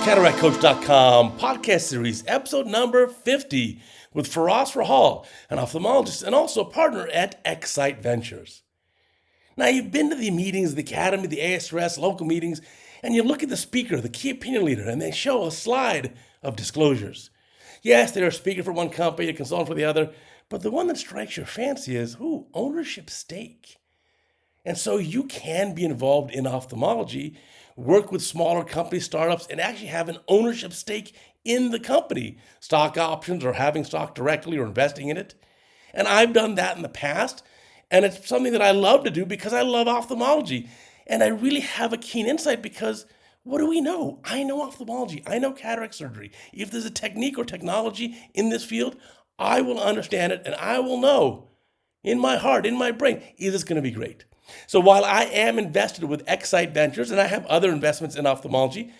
CataractCoach.com podcast series, episode number 50, with Firas Rahhal, an ophthalmologist and also a partner at ExSight Ventures. Now, you've been to the meetings, the academy, the ASRS, local meetings, and you look at the speaker, the key opinion leader, and they show a slide of disclosures. Yes, they're a speaker for one company, a consultant for the other, but the one that strikes your fancy is, ownership stake. And so you can be involved in ophthalmology, work with smaller company startups, and actually have an ownership stake in the company, stock options or having stock directly or investing in it. And I've done that in the past, and it's something that I love to do because I love ophthalmology. And I really have a keen insight because what do we know? I know ophthalmology. I know cataract surgery. If there's a technique or technology in this field, I will understand it and I will know in my heart, in my brain, is this going to be great? So while I am invested with ExSight Ventures and I have other investments in ophthalmology,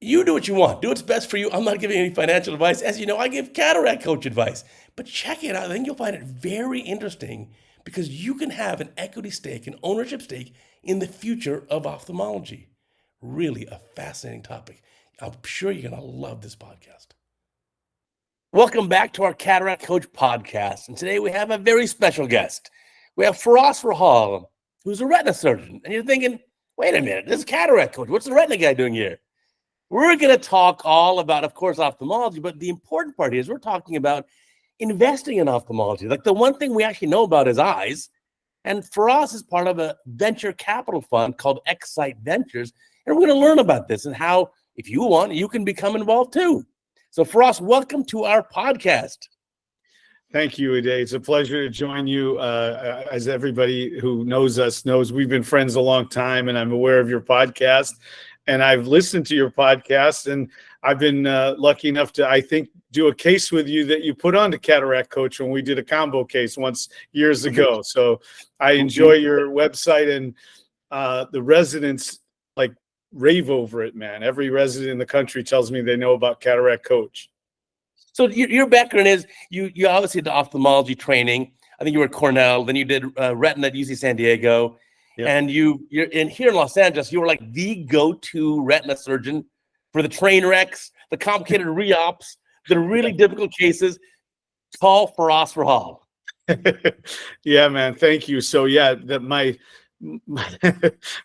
you do what you want. Do what's best for you. I'm not giving any financial advice. As you know, I give Cataract Coach advice. But check it out. I think you'll find it very interesting because you can have an equity stake, an ownership stake in the future of ophthalmology. Really a fascinating topic. I'm sure you're going to love this podcast. Welcome back to our Cataract Coach podcast. And today we have a very special guest. We have Firas Rahhal, who's a retina surgeon. And you're thinking, wait a minute, this is Cataract Coach. What's the retina guy doing here? We're going to talk all about, of course, ophthalmology, but the important part is we're talking about investing in ophthalmology. Like the one thing we actually know about is eyes. And Firas is part of a venture capital fund called ExSight Ventures. And we're going to learn about this and how, if you want, you can become involved too. So Firas, welcome to our podcast. Thank you, Uday. It's a pleasure to join you. As everybody who knows us knows, we've been friends a long time, and I'm aware of your podcast. And I've listened to your podcast, and I've been lucky enough to, I think, do a case with you that you put on to Cataract Coach when we did a combo case once years ago. So I enjoy your website, and the residents like rave over it, man. Every resident in the country tells me they know about Cataract Coach. So your background is you obviously did ophthalmology training. I think you were at Cornell. Then you did retina at UC San Diego. Yep. And you're here in Los Angeles. You were like the go-to retina surgeon for the train wrecks, the complicated re-ops, the really difficult cases. Call Firas Rahhal. Yeah, man. Thank you. So yeah,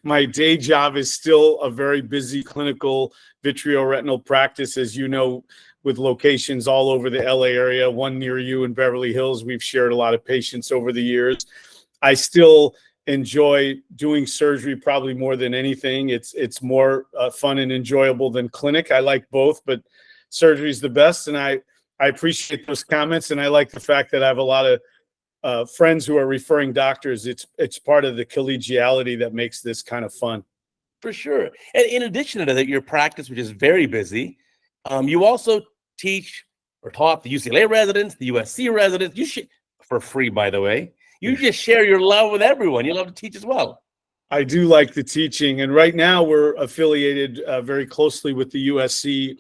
my day job is still a very busy clinical vitreo-retinal practice, as you know, with locations all over the LA area, one near you in Beverly Hills. We've shared a lot of patients over the years. I still enjoy doing surgery probably more than anything. It's more fun and enjoyable than clinic. I like both, but surgery is the best. And I appreciate those comments. And I like the fact that I have a lot of friends who are referring doctors. It's part of the collegiality that makes this kind of fun. For sure. And in addition to that, your practice, which is very busy, you also teach or taught the UCLA residents, the USC residents. You should, for free, by the way. You just share your love with everyone. You love to teach as well. I do like the teaching. And right now we're affiliated very closely with the USC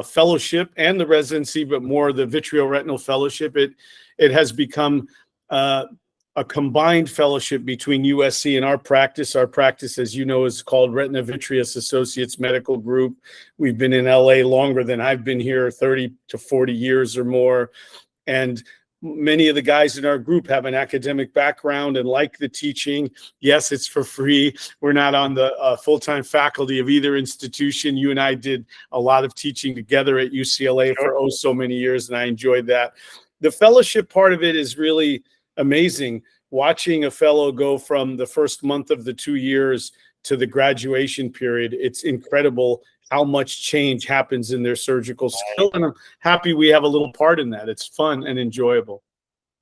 fellowship and the residency, but more the vitreo-retinal fellowship. It has become a combined fellowship between USC and our practice. Our practice, as you know, is called Retina Vitreous Associates Medical Group. We've been in LA longer than I've been here, 30 to 40 years or more. And many of the guys in our group have an academic background and like the teaching. Yes, it's for free. We're not on the full-time faculty of either institution. You and I did a lot of teaching together at UCLA for so many years, and I enjoyed that. The fellowship part of it is really amazing. Watching a fellow go from the first month of the 2 years to the graduation period, it's incredible how much change happens in their surgical skill. And I'm happy we have a little part in that. It's fun and enjoyable.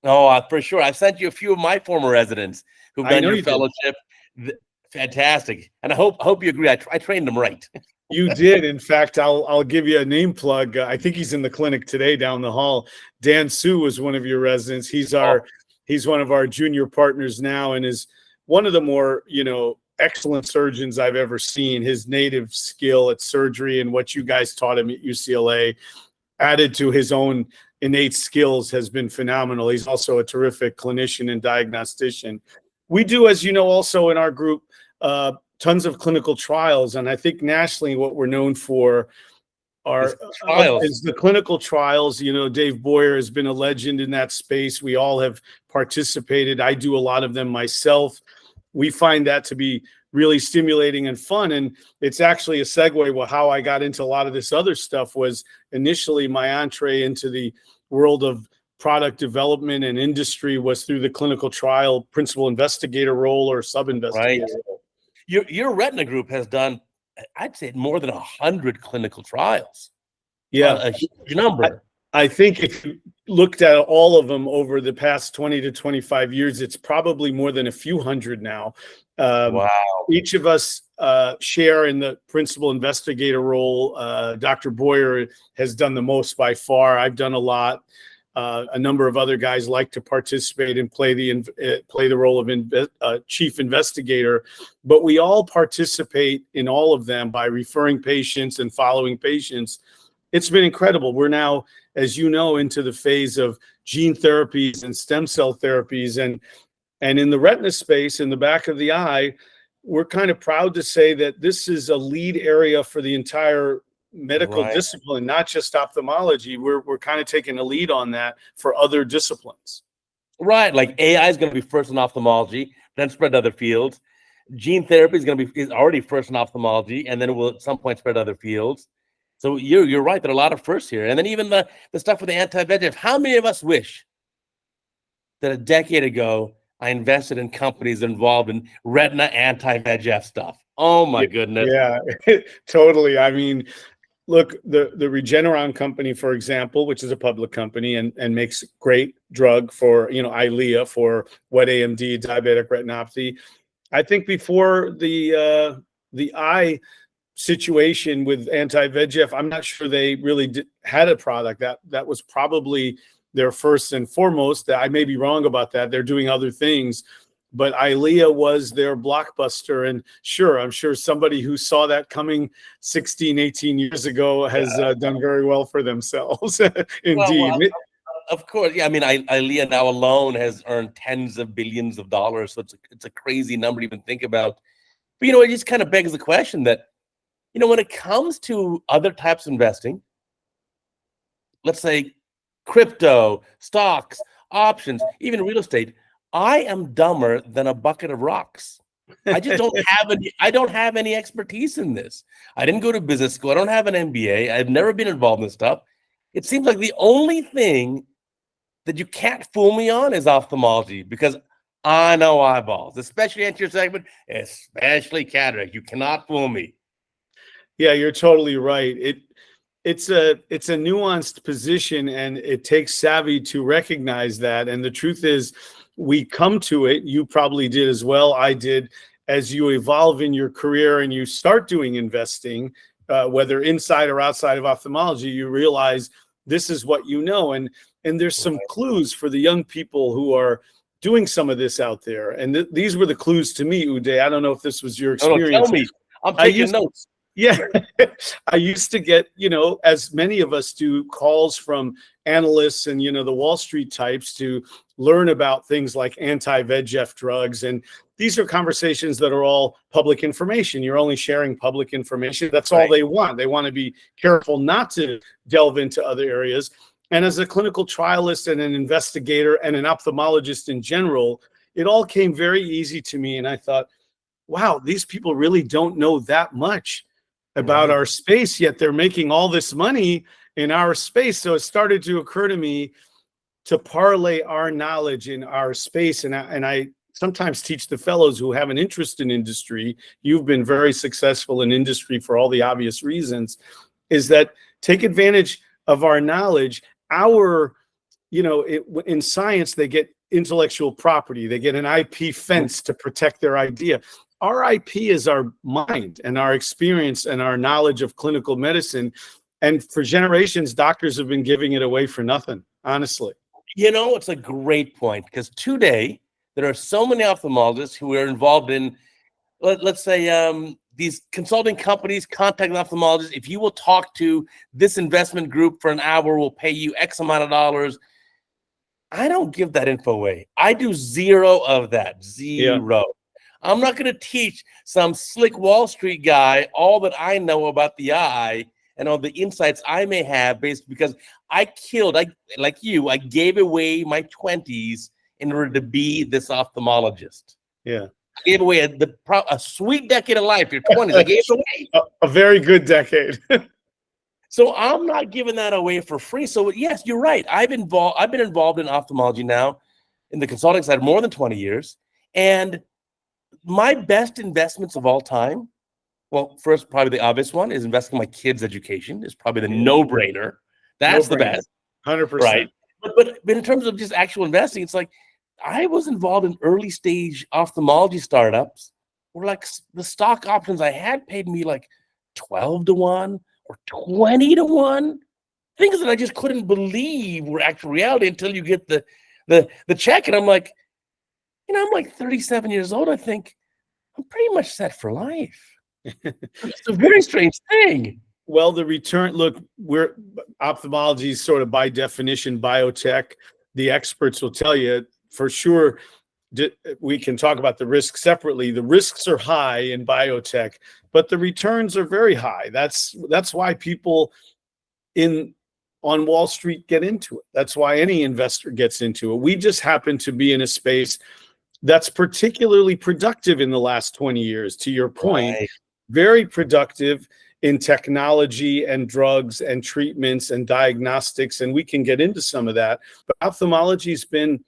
Oh, for sure. I've sent you a few of my former residents who've done your fellowship. Fantastic. And I hope you agree. I trained them right. You did. In fact, I'll give you a name plug. I think he's in the clinic today down the hall. Dan Su was one of your residents. He's one of our junior partners now and is one of the more, excellent surgeons I've ever seen. His native skill at surgery and what you guys taught him at UCLA added to his own innate skills has been phenomenal. He's also a terrific clinician and diagnostician. We do, as you know, also in our group, tons of clinical trials. And I think nationally what we're known for are trials. is the clinical trials. Dave Boyer has been a legend in that space. We all have participated. I do a lot of them myself. We find that to be really stimulating and fun. And it's actually a segue. Well, how I got into a lot of this other stuff was initially my entree into the world of product development and industry was through the clinical trial principal investigator role or sub-investigator role. Your retina group has done, I'd say, more than 100 clinical trials. Yeah, a huge number. I think if you looked at all of them over the past 20 to 25 years, it's probably more than a few hundred now. Wow. Each of us share in the principal investigator role. Dr. Boyer has done the most by far. I've done a lot. A number of other guys like to participate and play the role of chief investigator, but we all participate in all of them by referring patients and following patients. It's been incredible. We're now, as you know, into the phase of gene therapies and stem cell therapies, and in the retina space, in the back of the eye, we're kind of proud to say that this is a lead area for the entire medical discipline, not just ophthalmology. We're kind of taking a lead on that for other disciplines. Right, like AI is going to be first in ophthalmology, then spread to other fields. Gene therapy is already first in ophthalmology, and then it will at some point spread to other fields. So you're right. There are a lot of firsts here, and then even the stuff with the anti-VEGF. How many of us wish that a decade ago I invested in companies involved in retina anti-VEGF stuff? Oh my goodness! Yeah, totally. I mean, look, the Regeneron company, for example, which is a public company and makes great drug for Eylea for wet AMD, diabetic retinopathy. I think before the eye situation with anti-VEGF, I'm not sure they really had a product that was probably their first and foremost. I may be wrong about that. They're doing other things, but Eylea was their blockbuster. And sure, I'm sure somebody who saw that coming 16, 18 years ago has done very well for themselves. Indeed. Well, of course. Yeah. I mean, Eylea now alone has earned tens of billions of dollars. So it's a crazy number to even think about. But, it just kind of begs the question that, when it comes to other types of investing, let's say crypto, stocks, options, even real estate, I am dumber than a bucket of rocks. I just don't have any expertise in this. I didn't go to business school. I don't have an MBA. I've never been involved in this stuff. It seems like the only thing that you can't fool me on is ophthalmology, because I know eyeballs, especially at your segment, especially cataract. You cannot fool me. Yeah, you're totally right. It's a nuanced position, and it takes savvy to recognize that. And the truth is, we come to it. You probably did as well. I did. As you evolve in your career and you start doing investing, whether inside or outside of ophthalmology, you realize this is what you know. And there's some clues for the young people who are doing some of this out there. And these were the clues to me, Uday. I don't know if this was your experience. Tell me. I'm taking notes. Yeah, I used to get, as many of us do, calls from analysts and, the Wall Street types to learn about things like anti-VEGF drugs. And these are conversations that are all public information. You're only sharing public information. That's all they want. They want to be careful not to delve into other areas. And as a clinical trialist and an investigator and an ophthalmologist in general, it all came very easy to me. And I thought, wow, these people really don't know that much about our space, yet they're making all this money in our space. So it started to occur to me to parlay our knowledge in our space. And I sometimes teach the fellows who have an interest in industry. You've been very successful in industry for all the obvious reasons, is that take advantage of our knowledge. In science, they get intellectual property. They get an IP fence to protect their idea. Our IP is our mind and our experience and our knowledge of clinical medicine. And for generations, doctors have been giving it away for nothing, honestly. It's a great point, because today there are so many ophthalmologists who are involved in, let's say, these consulting companies contacting ophthalmologists. If you will talk to this investment group for an hour, we'll pay you X amount of dollars. I don't give that info away. I do zero of that. Zero. Yeah. I'm not going to teach some slick Wall Street guy all that I know about the eye and all the insights I may have based because I like you, I gave away my 20s in order to be this ophthalmologist. Yeah. I gave away a sweet decade of life, your 20s. I gave it away. A very good decade. So I'm not giving that away for free. So yes, you're right. I've been involved in ophthalmology now in the consulting side more than 20 years. And my best investments of all time, well, first, probably the obvious one is investing in my kids' education is probably the no-brainer. That's the best. 100%. Right. But in terms of just actual investing, it's like I was involved in early stage ophthalmology startups where like the stock options I had paid me like 12 to 1 or 20 to 1. Things that I just couldn't believe were actual reality until you get the check. And I'm like, I'm like 37 years old. I think I'm pretty much set for life. It's a very strange thing. Well, the return, look, ophthalmology is sort of by definition biotech. The experts will tell you for sure. We can talk about the risks separately. The risks are high in biotech, but the returns are very high. That's why people on Wall Street get into it. That's why any investor gets into it. We just happen to be in a space that's particularly productive in the last 20 years, to your point. Right. Very productive in technology and drugs and treatments and diagnostics, and we can get into some of that. But ophthalmology has been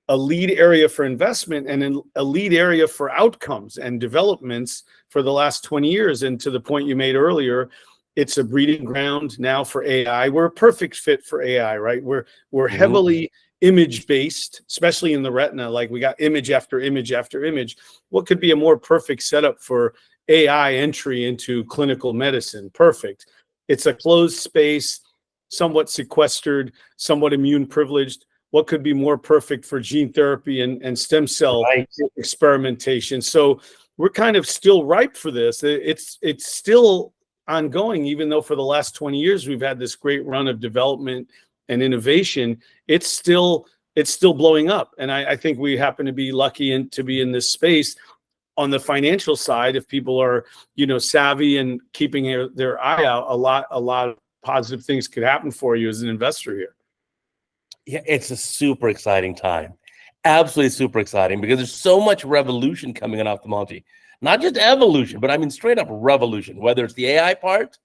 a lead area for investment and a lead area for outcomes and developments for the last 20 years. And to the point you made earlier, it's a breeding ground now for AI. We're a perfect fit for AI, right? We're heavily image-based, especially in the retina. Like we got image after image after image. What could be a more perfect setup for AI entry into clinical medicine? Perfect. It's a closed space, somewhat sequestered, somewhat immune privileged. What could be more perfect for gene therapy and stem cell experimentation? So we're kind of still ripe for this. It's still ongoing, even though for the last 20 years we've had this great run of development and innovation. It's still blowing up. And I think we happen to be lucky to be in this space. On the financial side, if people are, savvy and keeping their eye out, a lot of positive things could happen for you as an investor here. Yeah, it's a super exciting time. Absolutely super exciting because there's so much revolution coming in ophthalmology. Not just evolution, but I mean straight up revolution, whether it's the AI part,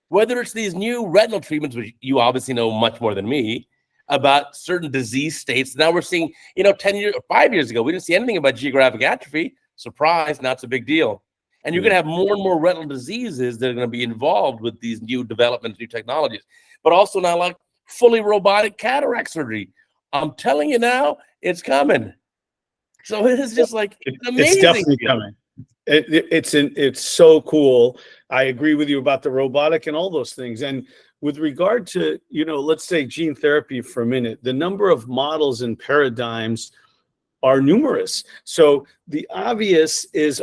whether it's these new retinal treatments, which you obviously know much more than me, about certain disease states. Now we're seeing, 10 years or 5 years ago, we didn't see anything about geographic atrophy. Surprise, not so big deal. And you're going to have more and more retinal diseases that are going to be involved with these new developments, new technologies, but also now like fully robotic cataract surgery. I'm telling you now, it's coming. So it is just like amazing. It's definitely coming. It's so cool. I agree with you about the robotic and all those things. And with regard to, let's say gene therapy for a minute, the number of models and paradigms are numerous. So the obvious is,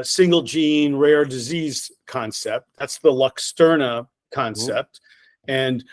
single gene rare disease concept. That's the Luxturna concept. And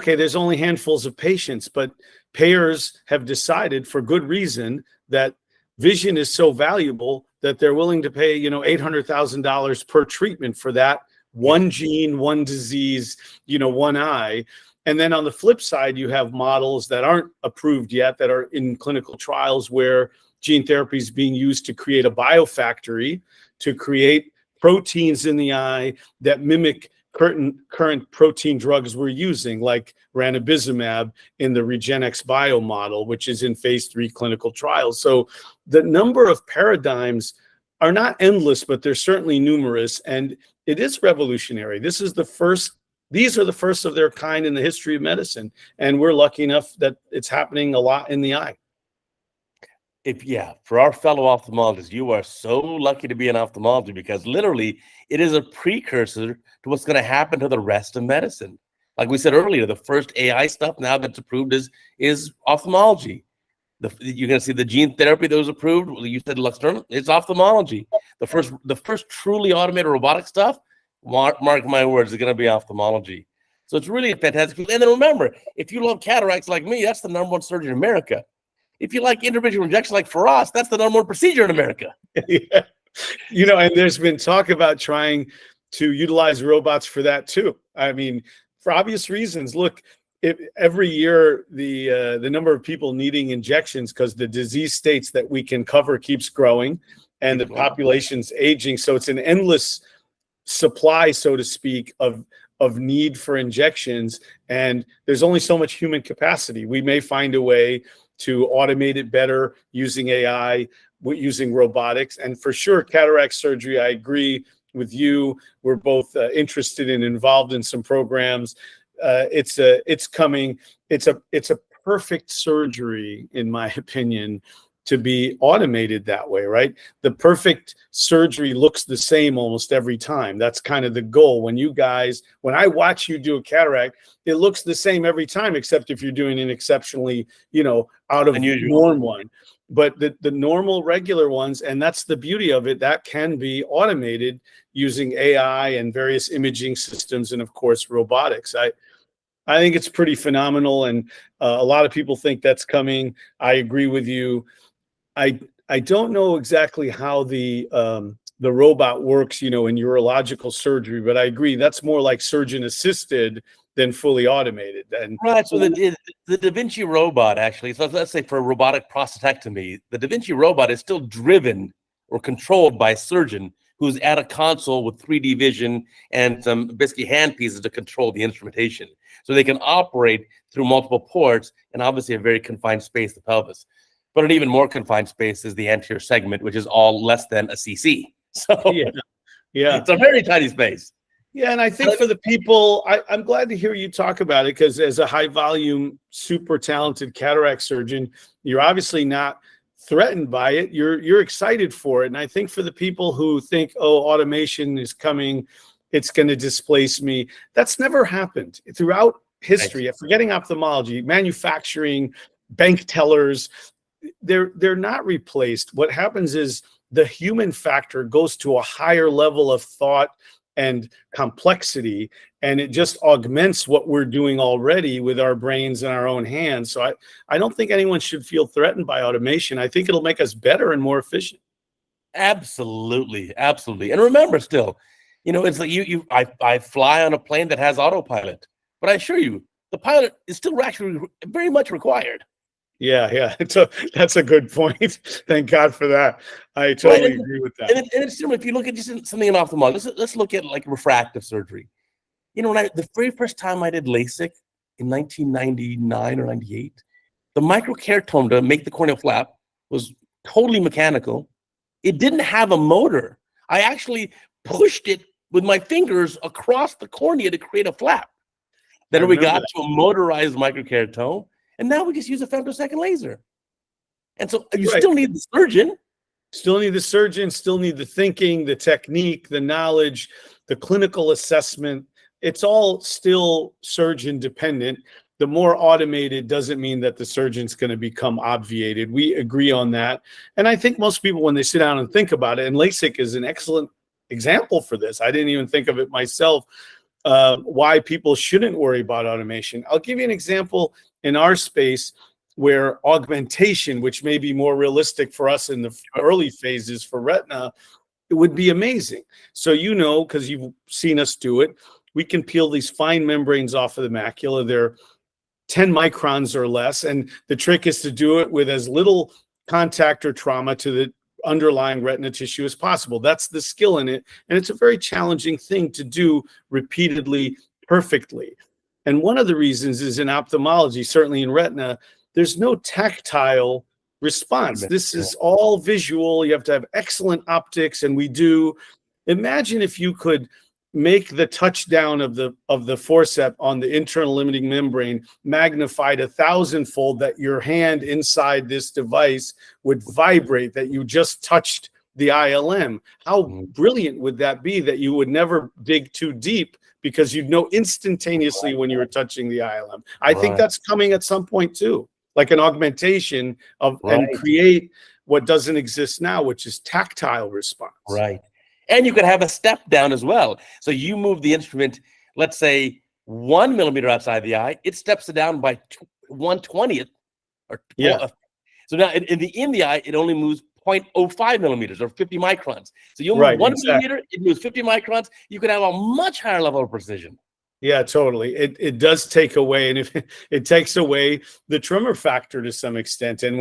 there's only handfuls of patients, but payers have decided for good reason that vision is so valuable that they're willing to pay, $800,000 per treatment for that one gene, one disease, one eye. And then on the flip side, you have models that aren't approved yet that are in clinical trials where gene therapy is being used to create a biofactory, to create proteins in the eye that mimic current protein drugs we're using, like ranibizumab in the REGENXBIO model, which is in phase 3 clinical trials. So the number of paradigms are not endless, but they're certainly numerous, and it is revolutionary. These are the first of their kind in the history of medicine, and we're lucky enough that it's happening a lot in the eye. For our fellow ophthalmologists, you are so lucky to be in ophthalmology because literally it is a precursor to what's going to happen to the rest of medicine. Like we said earlier, the first AI stuff now that's approved is ophthalmology. You're going to see the gene therapy that was approved. You said Luxturna, it's ophthalmology. The first truly automated robotic stuff, mark my words, is going to be ophthalmology. So it's really a fantastic field. And then remember, if you love cataracts like me, that's the number one surgery in America. If you like intravitreal injection like Firas, that's the number one procedure in America. And there's been talk about trying to utilize robots for that too. I mean, for obvious reasons. Look, every year the number of people needing injections because the disease states that we can cover keeps growing, and the population's aging. So it's an endless supply, so to speak, of need for injections, and there's only so much human capacity. We may find a way to automate it better using AI, using robotics, and for sure, cataract surgery. I agree with you. We're both interested and involved in some programs. It's coming. It's a perfect surgery, in my opinion, to be automated that way, right? The perfect surgery looks the same almost every time. That's kind of the goal. When I watch you do a cataract, it looks the same every time, except if you're doing an exceptionally, out of norm one. But the normal, regular ones, and that's the beauty of it, that can be automated using AI and various imaging systems, and of course, robotics. I think it's pretty phenomenal, and a lot of people think that's coming. I agree with you. I don't know exactly how the robot works, in urological surgery, but I agree that's more like surgeon assisted than fully automated. And right, so the Da Vinci robot, actually, so let's say for robotic prostatectomy, the Da Vinci robot is still driven or controlled by a surgeon who's at a console with 3D vision and some basically hand pieces to control the instrumentation. So they can operate through multiple ports and obviously a very confined space, the pelvis. But an even more confined space is the anterior segment, which is all less than a cc. So yeah, it's a very tiny space. Yeah, and I think for the people, I'm glad to hear you talk about it, because as a high volume, super talented cataract surgeon, you're obviously not threatened by it. You're excited for it. And I think for the people who think, oh, automation is coming, it's going to displace me, that's never happened throughout history. Right. Forgetting ophthalmology, manufacturing, bank tellers, they're not replaced. What happens is the human factor goes to a higher level of thought and complexity, and it just augments what we're doing already with our brains and our own hands. So I don't think anyone should feel threatened by automation. I think it'll make us better and more efficient. Absolutely. And remember, still, it's like I fly on a plane that has autopilot, but I assure you, the pilot is still actually very much required. Yeah. That's a good point. Thank God for that. I totally agree with that. And it's similar. If you look at just something in ophthalmology, let's look at like refractive surgery. When the very first time I did LASIK in 1999 or 98, the microkeratome to make the corneal flap was totally mechanical. It didn't have a motor. I actually pushed it with my fingers across the cornea to create a flap. Then we got to a motorized microkeratome. And now we just use a femtosecond laser. And so you still need the surgeon. Still need the surgeon, still need the thinking, the technique, the knowledge, the clinical assessment. It's all still surgeon dependent. The more automated doesn't mean that the surgeon's going to become obviated. We agree on that. And I think most people, when they sit down and think about it, and LASIK is an excellent example for this. I didn't even think of it myself, why people shouldn't worry about automation. I'll give you an example in our space where augmentation, which may be more realistic for us in the early phases for retina, it would be amazing. So, because you've seen us do it, we can peel these fine membranes off of the macula. They're 10 microns or less. And the trick is to do it with as little contact or trauma to the underlying retina tissue as possible. That's the skill in it. And it's a very challenging thing to do repeatedly, perfectly. And one of the reasons is in ophthalmology, certainly in retina, there's no tactile response. This is all visual. You have to have excellent optics, and we do. Imagine if you could make the touchdown of the forceps on the internal limiting membrane magnified 1,000-fold, that your hand inside this device would vibrate, that you just touched the ILM. How brilliant would that be, that you would never dig too deep because you'd know instantaneously when you were touching the ILM. I think that's coming at some point too, like an augmentation of and create what doesn't exist now, which is tactile response. Right. And you could have a step down as well. So you move the instrument, let's say 1 millimeter outside the eye, it steps it down by 1/20th. So now in the eye, it only moves 0.05 millimeters or 50 microns. So you'll move Right, 1 exactly. millimeter, it moves 50 microns. You could have a much higher level of precision. Yeah, totally. It does take away, and if it takes away the tremor factor to some extent. And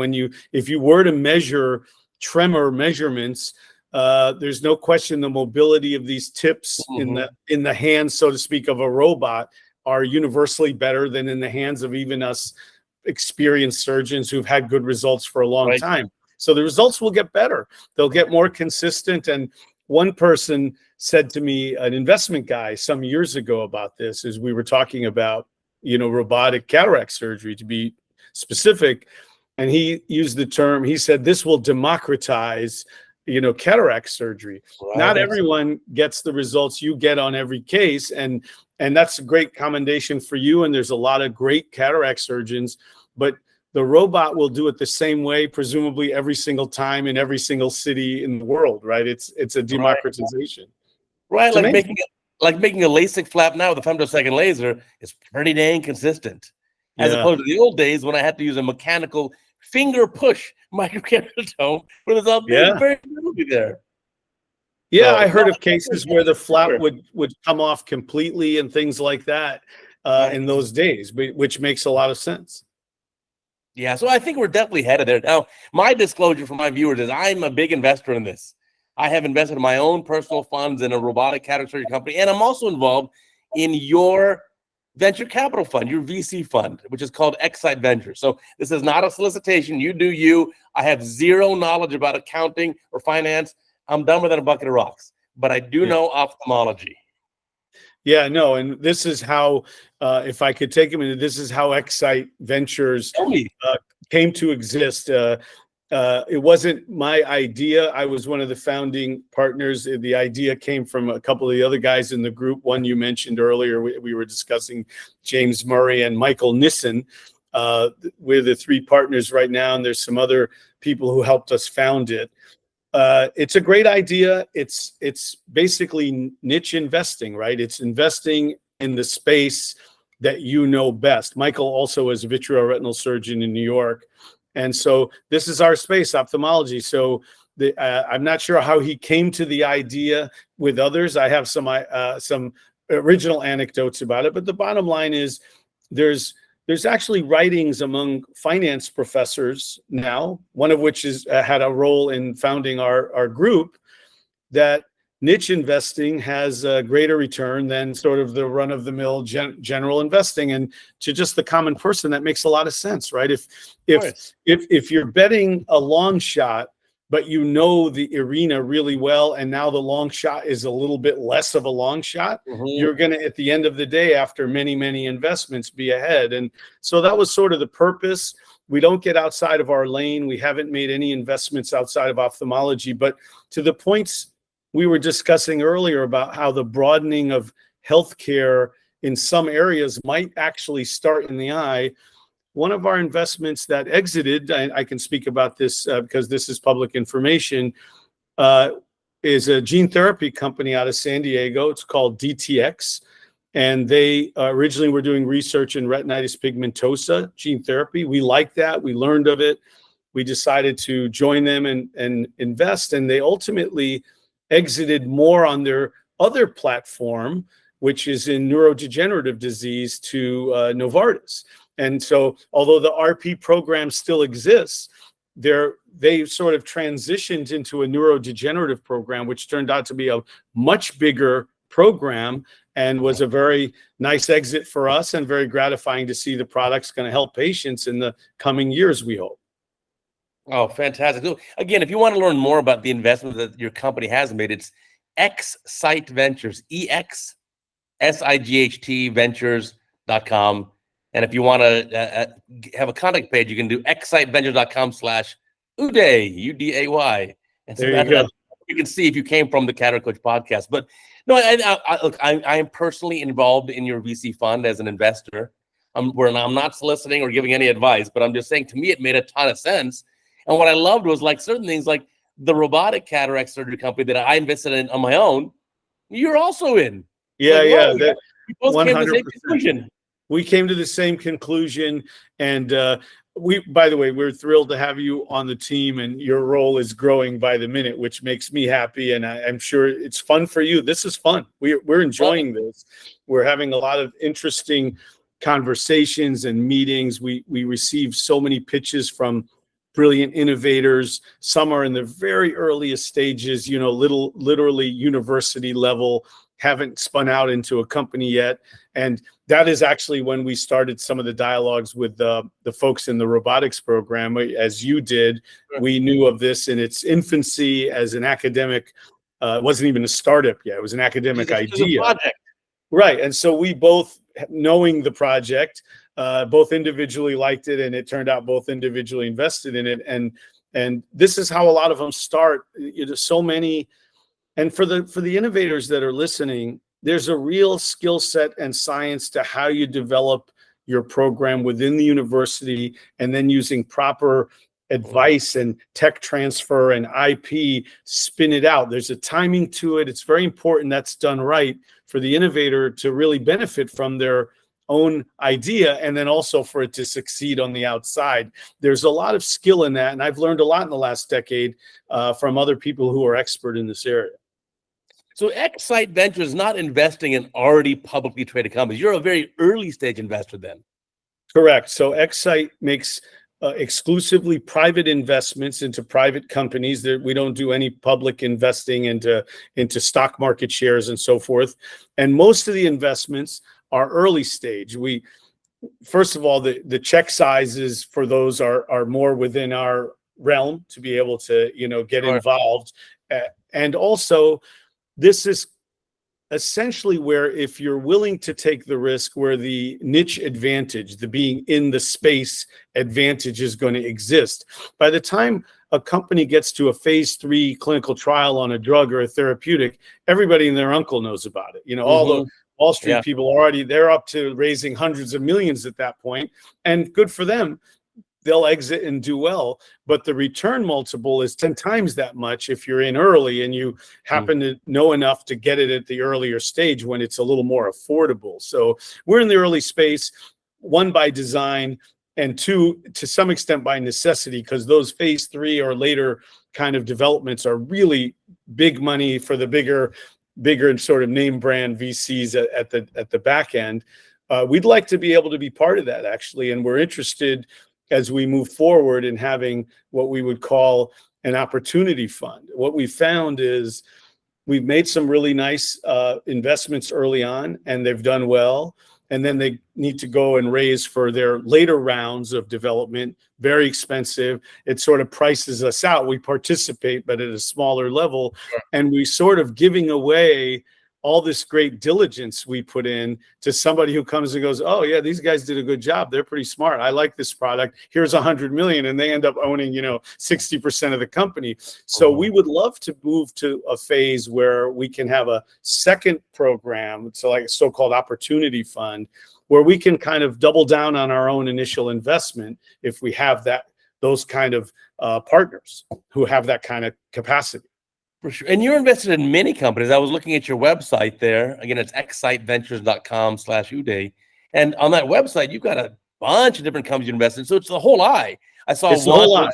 if you were to measure tremor measurements, there's no question the mobility of these tips in the hands, so to speak, of a robot are universally better than in the hands of even us experienced surgeons who've had good results for a long time. So the results will get better. They'll get more consistent. And one person said to me, an investment guy some years ago about this, as we were talking about, robotic cataract surgery to be specific. And he used the term, he said, this will democratize, cataract surgery. Right. Not everyone gets the results you get on every case. And that's a great commendation for you. And there's a lot of great cataract surgeons, but the robot will do it the same way, presumably every single time in every single city in the world, right? It's a democratization. Right, like making a LASIK flap now with a femtosecond laser is pretty dang consistent. As opposed to the old days when I had to use a mechanical finger push microkeratome, where there's a big variability there. Yeah, I heard of cases where the flap would come off completely and things like that in those days, which makes a lot of sense. Yeah, so I think we're definitely headed there. Now, my disclosure for my viewers is I'm a big investor in this. I have invested in my own personal funds in a robotic cataract surgery company, and I'm also involved in your venture capital fund, your VC fund, which is called ExSight Ventures. So this is not a solicitation. You do you. I have zero knowledge about accounting or finance. I'm dumber than a bucket of rocks, but I do know ophthalmology. Yeah, no, and this is how, if I could take a minute, this is how ExSight Ventures came to exist. It wasn't my idea. I was one of the founding partners. The idea came from a couple of the other guys in the group. One you mentioned earlier, we were discussing James Murray and Michael Nissen. We're the three partners right now, and there's some other people who helped us found it. It's a great idea. It's basically niche investing, right? It's investing in the space that you know best. Michael also is a vitreo-retinal surgeon in New York. And so this is our space, ophthalmology. So I'm not sure how he came to the idea with others. I have some original anecdotes about it, but the bottom line is there's actually writings among finance professors now, one of which is had a role in founding our group, that niche investing has a greater return than sort of the run-of-the-mill general investing. And to just the common person, that makes a lot of sense, right? If you're betting a long shot, but you know the arena really well, and now the long shot is a little bit less of a long shot, you're going to, at the end of the day, after many, many investments, be ahead. And so that was sort of the purpose. We don't get outside of our lane. We haven't made any investments outside of ophthalmology. But to the points we were discussing earlier about how the broadening of healthcare in some areas might actually start in the eye, one of our investments that exited, I can speak about this because this is public information, is a gene therapy company out of San Diego. It's called DTX. And they originally were doing research in retinitis pigmentosa gene therapy. We liked that. We learned of it. We decided to join them and invest. And they ultimately exited more on their other platform, which is in neurodegenerative disease, to Novartis. And so although the RP program still exists, they sort of transitioned into a neurodegenerative program, which turned out to be a much bigger program and was a very nice exit for us and very gratifying to see the product's going to help patients in the coming years, we hope. Oh, fantastic. So again, if you want to learn more about the investment that your company has made, it's ExSight Ventures, ExSight Ventures.com. And if you want to have a contact page, you can do exsightventure.com/Uday, U-D-A-Y. And so you can see if you came from the CataractCoach podcast. But no, look, I am personally involved in your VC fund as an investor. I'm not soliciting or giving any advice, but I'm just saying, to me, it made a ton of sense. And what I loved was like certain things like the robotic cataract surgery company that I invested in on my own, you're also in. Yeah, like, yeah. We both came to the same conclusion. We came to the same conclusion, and by the way, we're thrilled to have you on the team, and your role is growing by the minute, which makes me happy, and I'm sure it's fun for you. This is fun. We're enjoying this. We're having a lot of interesting conversations and meetings. We receive so many pitches from brilliant innovators. Some are in the very earliest stages, literally university level, haven't spun out into a company yet. And that is actually when we started some of the dialogues with the folks in the robotics program. As you did, we knew of this in its infancy as an academic. It wasn't even a startup yet. It was an academic idea. Right. And so we both, knowing the project, both individually liked it, and it turned out both individually invested in it. And this is how a lot of them start. So many. And for the innovators that are listening, there's a real skill set and science to how you develop your program within the university, and then using proper advice and tech transfer and IP, spin it out. There's a timing to it. It's very important that's done right for the innovator to really benefit from their own idea, and then also for it to succeed on the outside. There's a lot of skill in that, and I've learned a lot in the last decade from other people who are expert in this area. So ExSight Ventures is not investing in already publicly traded companies. You're a very early stage investor then. Correct. So ExSight makes exclusively private investments into private companies. We don't do any public investing into stock market shares and so forth. And most of the investments are early stage. First of all, the check sizes for those are more within our realm to be able to get involved. And also, this is essentially where, if you're willing to take the risk, where the niche advantage, the being in the space advantage, is going to exist. By the time a company gets to a phase 3 clinical trial on a drug or a therapeutic, everybody and their uncle knows about it. All the Wall Street people they're up to raising hundreds of millions at that point, and good for them. They'll exit and do well, but the return multiple is 10 times that much if you're in early and you happen to know enough to get it at the earlier stage when it's a little more affordable. So we're in the early space, one, by design, and two, to some extent by necessity, because those phase 3 or later kind of developments are really big money for the bigger sort of name brand VCs at the back end. We'd like to be able to be part of that, actually, and we're interested, as we move forward, in having what we would call an opportunity fund. What we found is we've made some really nice investments early on, and they've done well. And then they need to go and raise for their later rounds of development, very expensive. It sort of prices us out. We participate, but at a smaller level. And we sort of giving away all this great diligence we put in to somebody who comes and goes, oh yeah, these guys did a good job. They're pretty smart. I like this product. Here's 100 million. And they end up owning, 60% of the company. So we would love to move to a phase where we can have a second program. So like a so-called opportunity fund, where we can kind of double down on our own initial investment if we have those kind of partners who have that kind of capacity. For sure. And you're invested in many companies. I was looking at your website there. Again, it's exsightventures.com/Uday. And on that website, you've got a bunch of different companies you invest in. So it's the whole eye. I saw it's the whole eye.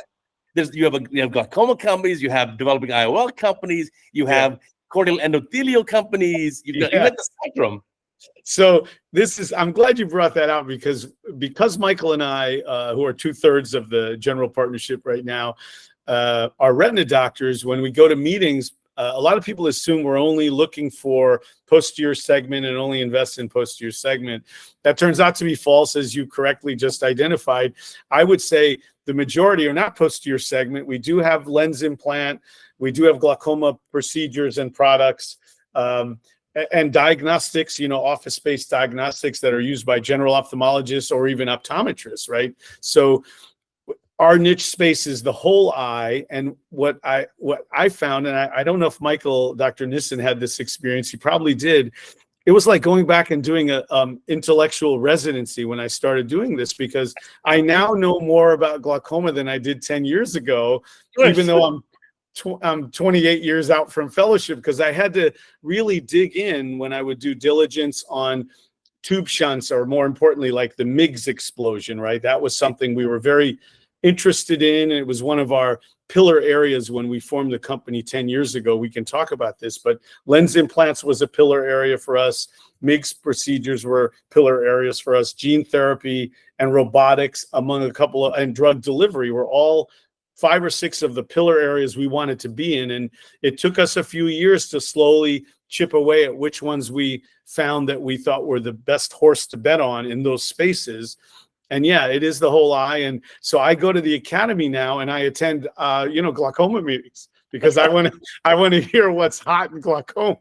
You have glaucoma companies, you have developing IOL companies, you have corneal endothelial companies, you got the spectrum. So I'm glad you brought that out, because Michael and I, who are 2/3 of the general partnership right now, our retina doctors, when we go to meetings, a lot of people assume we're only looking for posterior segment and only invest in posterior segment. That turns out to be false, as you correctly just identified. I would say the majority are not posterior segment. We do have lens implant. We do have glaucoma procedures and products, and diagnostics, office-based diagnostics that are used by general ophthalmologists or even optometrists, right? So our niche space is the whole eye. And what I found, and I don't know if Dr. Nissen had this experience, he probably did. It was like going back and doing a intellectual residency when I started doing this, because I now know more about glaucoma than I did 10 years ago, even though I'm 28 years out from fellowship, because I had to really dig in when I would do diligence on tube shunts, or more importantly, like the MIGS explosion, right? That was something we were very interested in. And it was one of our pillar areas when we formed the company 10 years ago. We can talk about this, but lens implants was a pillar area for us. MIGS procedures were pillar areas for us. Gene therapy and robotics, among a couple of, and drug delivery were all 5 or 6 of the pillar areas we wanted to be in. And it took us a few years to slowly chip away at which ones we found that we thought were the best horse to bet on in those spaces. And yeah, it is the whole eye. And so I go to the academy now and I attend, glaucoma meetings, because I want to hear what's hot in glaucoma.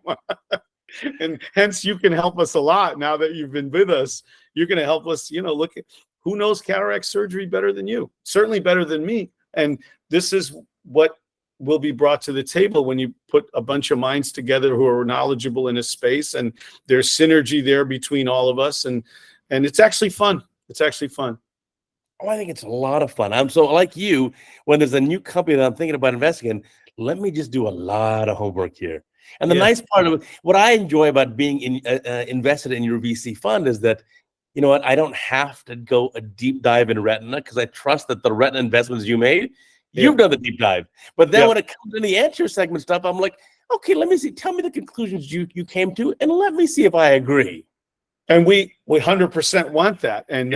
And hence you can help us a lot now that you've been with us. You're going to help us, look at who knows cataract surgery better than you, certainly better than me. And this is what will be brought to the table when you put a bunch of minds together who are knowledgeable in a space, and there's synergy there between all of us. And it's actually fun. It's actually fun. Oh, I think it's a lot of fun. I'm so like you, when there's a new company that I'm thinking about investing in, let me just do a lot of homework here. And the nice part of it, what I enjoy about being invested in your VC fund is that, you know what, I don't have to go a deep dive in retina, because I trust that the retina investments you made, you've done the deep dive. But then when it comes to the anterior segment stuff, I'm like, okay, let me see. Tell me the conclusions you came to, and let me see if I agree. And we 100% want that. And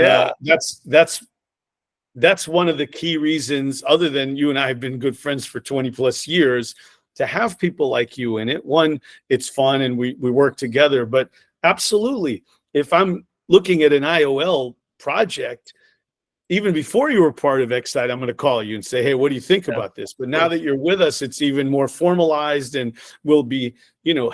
that's one of the key reasons, other than you and I have been good friends for 20 plus years, to have people like you in it. One, it's fun and we work together, but absolutely, if I'm looking at an IOL project, even before you were part of ExSight, I'm going to call you and say, hey, what do you think about this? But now that you're with us, it's even more formalized, and we'll be,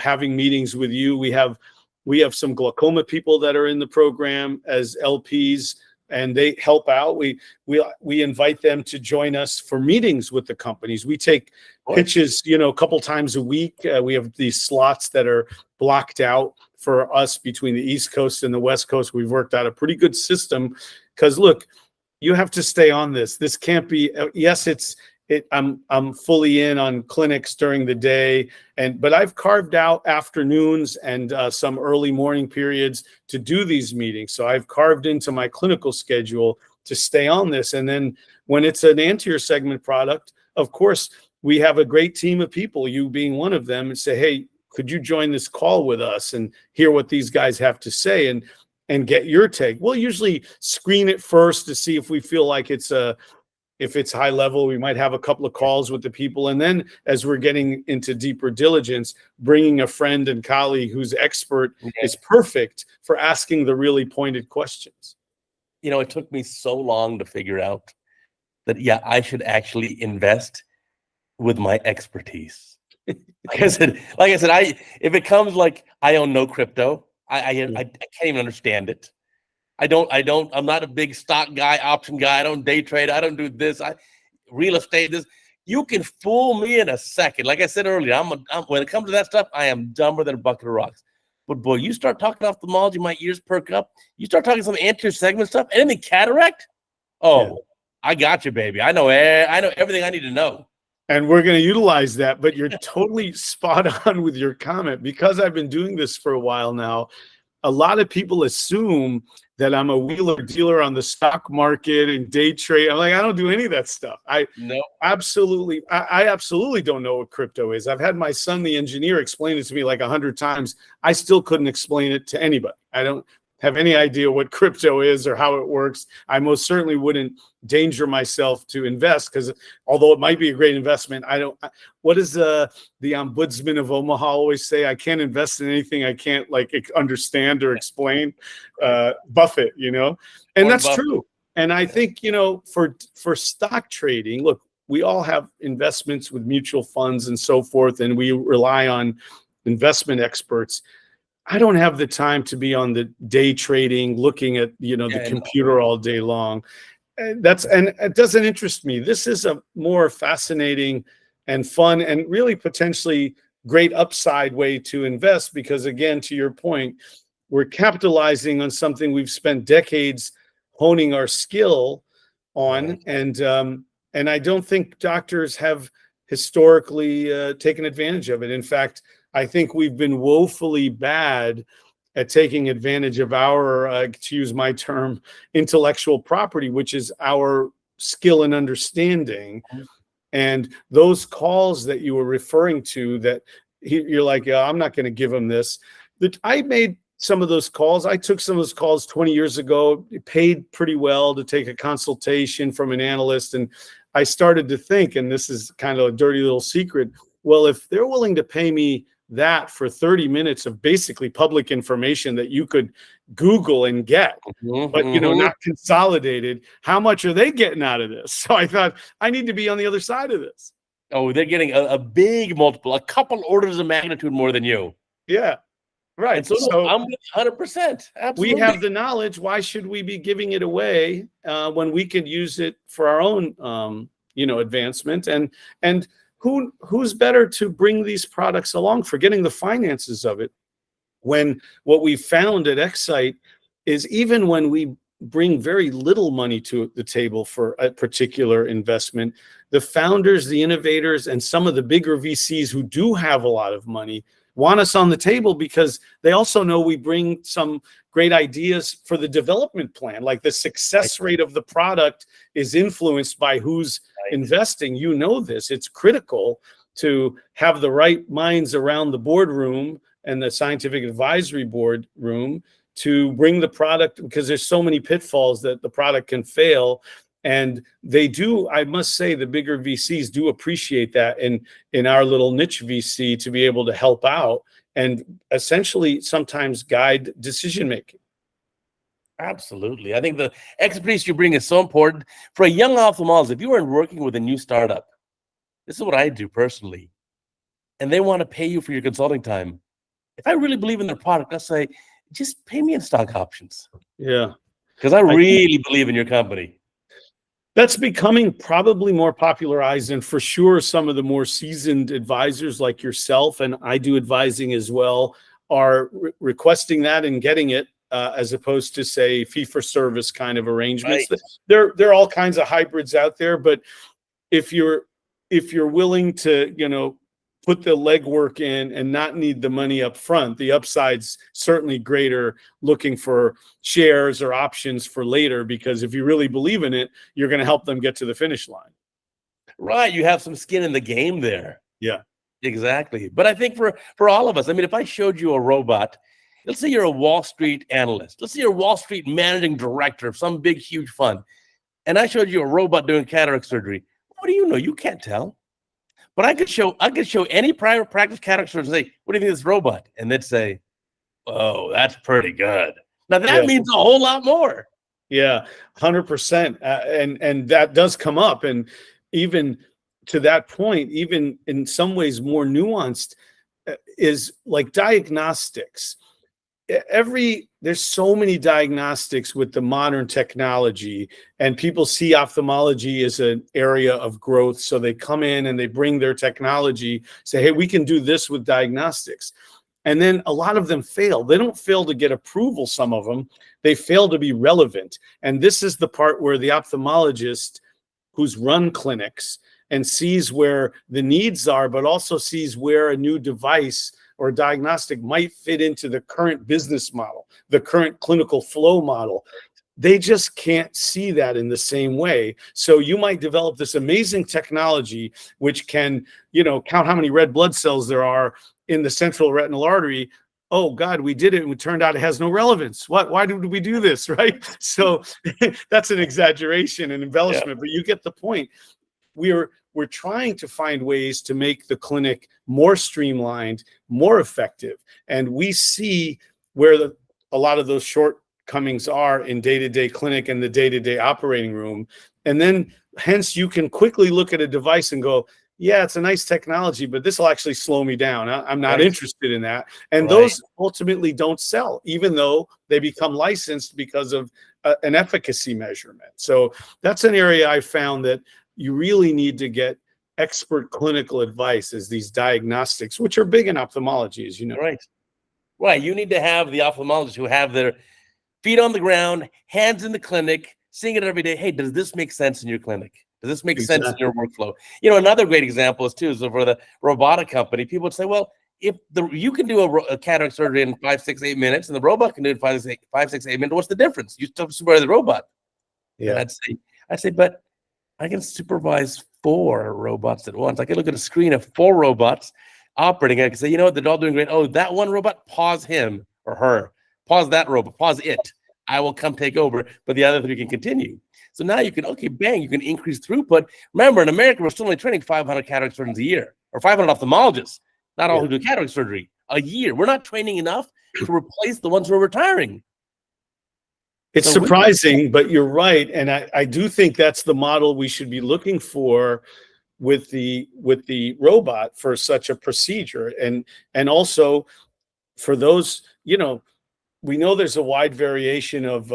having meetings with you. We have some glaucoma people that are in the program as LPs, and they help out. We invite them to join us for meetings with the companies. We take pitches, a couple times a week. We have these slots that are blocked out for us between the East Coast and the West Coast. We've worked out a pretty good system, because look, you have to stay on this. This can't be. Yes, I'm fully in on clinics during the day, but I've carved out afternoons and some early morning periods to do these meetings. So I've carved into my clinical schedule to stay on this. And then when it's an anterior segment product, of course, we have a great team of people, you being one of them, and say, hey, could you join this call with us and hear what these guys have to say and get your take? We'll usually screen it first to see if we feel like if it's high level. We might have a couple of calls with the people. And then as we're getting into deeper diligence, bringing a friend and colleague who's expert is perfect for asking the really pointed questions. It took me so long to figure out that, I should actually invest with my expertise. Like I said, if it comes like I own no crypto, I can't even understand it. I'm not a big stock guy, option guy. I don't day trade. I don't do this. Real estate, this. You can fool me in a second. Like I said earlier, when it comes to that stuff, I am dumber than a bucket of rocks. But boy, you start talking ophthalmology, my ears perk up. You start talking some anterior segment stuff, and then the cataract. Oh, I got you, baby. I know everything I need to know. And we're going to utilize that. But you're totally spot on with your comment, because I've been doing this for a while now. A lot of people assume that I'm a wheeler dealer on the stock market and day trade. I'm like, I don't do any of that stuff. I absolutely don't know what crypto is. I've had my son, the engineer, explain it to me like 100 times. I still couldn't explain it to anybody. I don't have any idea what crypto is or how it works. I most certainly wouldn't danger myself to invest, because although it might be a great investment, what does the ombudsman of Omaha always say? I can't invest in anything I can't understand or explain. Buffett, and that's true. And I think, for stock trading, look, we all have investments with mutual funds and so forth, and we rely on investment experts. I don't have the time to be on the day trading, looking at, the computer all day long. And it doesn't interest me. This is a more fascinating and fun and really potentially great upside way to invest, because again, to your point, we're capitalizing on something we've spent decades honing our skill on. And I don't think doctors have historically taken advantage of it. In fact, I think we've been woefully bad at taking advantage of our, to use my term, intellectual property, which is our skill and understanding. And those calls that you were referring to, that you're like, yeah, I'm not going to give him this. That I made some of those calls. I took some of those calls 20 years ago. It paid pretty well to take a consultation from an analyst. And I started to think, and this is kind of a dirty little secret, well, if they're willing to pay me that for 30 minutes of basically public information that you could Google and get, but not consolidated, how much are they getting out of this? So I thought, I need to be on the other side of this. Oh, they're getting a big multiple, a couple orders of magnitude more than you. Yeah, right. And so I'm 100%. Absolutely. We have the knowledge. Why should we be giving it away when we could use it for our own, advancement? And who's better to bring these products along, forgetting the finances of it, when what we found at ExSight is even when we bring very little money to the table for a particular investment, the founders, the innovators, and some of the bigger VCs who do have a lot of money want us on the table because they also know we bring some great ideas for the development plan. Like the success rate of the product is influenced by who's investing. You know this. It's critical to have the right minds around the boardroom and the scientific advisory board room to bring the product, because there's so many pitfalls that the product can fail. And they do, I must say, the bigger VCs do appreciate that in our little niche VC to be able to help out and essentially sometimes guide decision making. Absolutely. I think the expertise you bring is so important for a young ophthalmologist. If you are working with a new startup, this is what I do personally, and they want to pay you for your consulting time. If I really believe in their product, I'll say, just pay me in stock options. Yeah. Because I really believe in your company. That's becoming probably more popularized, and for sure some of the more seasoned advisors like yourself, and I do advising as well, are requesting that and getting it, as opposed to, say, fee-for-service kind of arrangements. Right. There are all kinds of hybrids out there, but if you're willing to, put the legwork in and not need the money up front, the upside's certainly greater looking for shares or options for later, because if you really believe in it, you're going to help them get to the finish line. Right. You have some skin in the game there. Yeah, exactly. But I think for all of us, I mean, if I showed you a robot, let's say you're a Wall Street analyst, let's say you're a Wall Street managing director of some big, huge fund, and I showed you a robot doing cataract surgery, what do you know? You can't tell. But I could show any private practice cataract surgeon and say, what do you think of this robot? And they'd say, oh, that's pretty good. Now that means a whole lot more. Yeah, 100%. And that does come up. And even to that point, even in some ways more nuanced, is like diagnostics. There's so many diagnostics with the modern technology, and people see ophthalmology as an area of growth. So they come in and they bring their technology, say, hey, we can do this with diagnostics. And then a lot of them fail. They don't fail to get approval, some of them. They fail to be relevant. And this is the part where the ophthalmologist who's run clinics and sees where the needs are, but also sees where a new device or diagnostic might fit into the current business model, the current clinical flow model. They just can't see that in the same way. So you might develop this amazing technology, which can, count how many red blood cells there are in the central retinal artery. Oh God, we did it, and it turned out it has no relevance. Why did we do this, right? So that's an exaggeration and embellishment, but you get the point. We're trying to find ways to make the clinic more streamlined, more effective. And we see where a lot of those shortcomings are in day-to-day clinic and the day-to-day operating room. And then hence you can quickly look at a device and go, yeah, it's a nice technology, but this will actually slow me down. I'm not interested in that. And those ultimately don't sell, even though they become licensed because of an efficacy measurement. So that's an area I found that you really need to get expert clinical advice, as these diagnostics, which are big in ophthalmology, as you know. Right. You need to have the ophthalmologists who have their feet on the ground, hands in the clinic, seeing it every day. Hey, does this make sense in your clinic? Does this make sense in your workflow? Another great example is for the robotic company. People would say, well, if you can do a cataract surgery in 5, 6, 8 minutes, and the robot can do it in 5, 6, 8 minutes, what's the difference? You still supervise the robot. Yeah. And I'd say, but I can supervise 4 robots at once. I can look at a screen of 4 robots operating. I can say, you know what, they're all doing great. Oh, that one robot, pause him or her. Pause that robot, pause it. I will come take over, but the other 3 can continue. So now you can, okay, bang, you can increase throughput. Remember, in America, we're still only training 500 cataract surgeons a year, or 500 ophthalmologists, not all who do cataract surgery, a year. We're not training enough to replace the ones who are retiring. It's surprising, but you're right. And I do think that's the model we should be looking for with the robot for such a procedure. And also for those, we know there's a wide variation of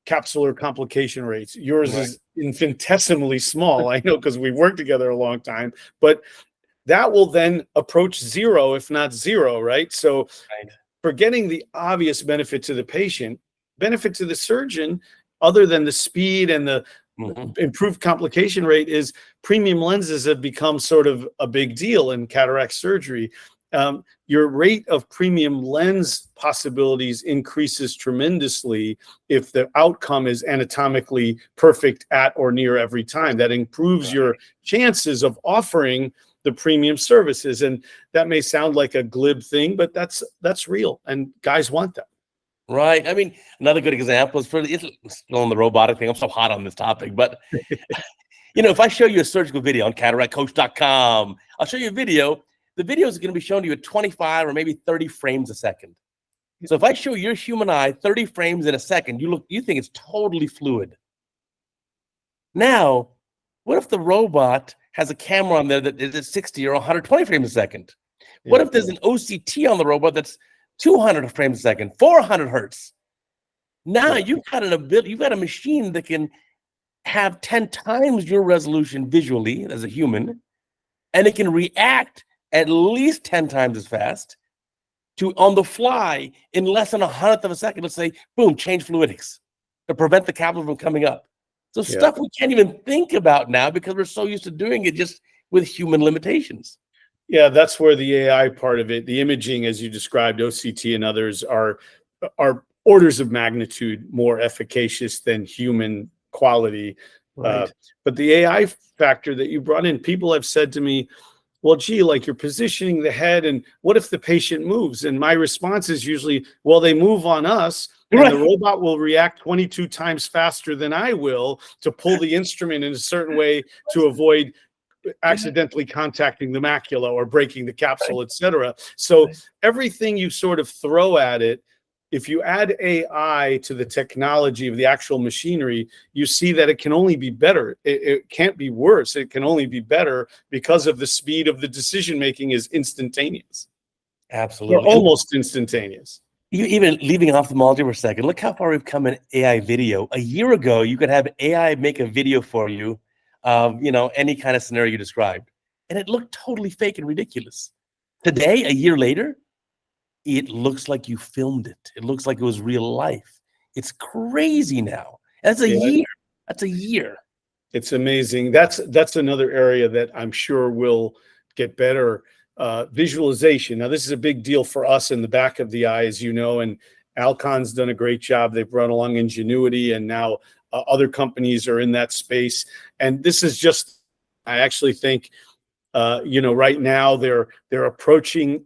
capsular complication rates. Yours is infinitesimally small. I know, because we've worked together a long time, but that will then approach 0, if not 0, right? So forgetting the obvious benefit to the patient, benefit to the surgeon, other than the speed and the improved complication rate, is premium lenses have become sort of a big deal in cataract surgery. Your rate of premium lens possibilities increases tremendously if the outcome is anatomically perfect at or near every time. That improves your chances of offering the premium services. And that may sound like a glib thing, but that's real, and guys want that. Right. I mean, another good example is it's still on the robotic thing. I'm so hot on this topic, but if I show you a surgical video on CataractCoach.com, I'll show you a video. The video is going to be shown to you at 25 or maybe 30 frames a second. So if I show your human eye 30 frames in a second, you think it's totally fluid. Now, what if the robot has a camera on there that is at 60 or 120 frames a second? What if there's an OCT on the robot that's 200 frames a second, 400 hertz? Now you've got a machine that can have 10 times your resolution visually as a human, and it can react at least 10 times as fast to on the fly in less than 1/100th of a second. Let's say, boom, change fluidics to prevent the capsule from coming up. So stuff we can't even think about now because we're so used to doing it just with human limitations. Yeah, that's where the AI part of it, the imaging, as you described, OCT and others, are orders of magnitude more efficacious than human quality. But the AI factor that you brought in, people have said to me, well, gee, like, you're positioning the head, and what if the patient moves? And my response is usually, well, they move on us, and the robot will react 22 times faster than I will to pull the instrument in a certain way to avoid accidentally contacting the macula or breaking the capsule, etc. So everything you sort of throw at it, if you add AI to the technology of the actual machinery, you see that it can only be better. It can't be worse. It can only be better because of the speed of the decision making is instantaneous. Absolutely. Or almost instantaneous. Even leaving ophthalmology for a second, look how far we've come in AI video. A year ago, you could have AI make a video for you of any kind of scenario you described, and it looked totally fake and ridiculous. Today, a year later, it looks like you filmed it. It looks like it was real life. It's crazy now. That's a year. That's a year. It's amazing. That's another area that I'm sure will get better. Visualization. Now, this is a big deal for us in the back of the eye, as you know, and Alcon's done a great job. They've brought along Ingenuity, and now other companies are in that space. And this is just, I actually think, right now they're approaching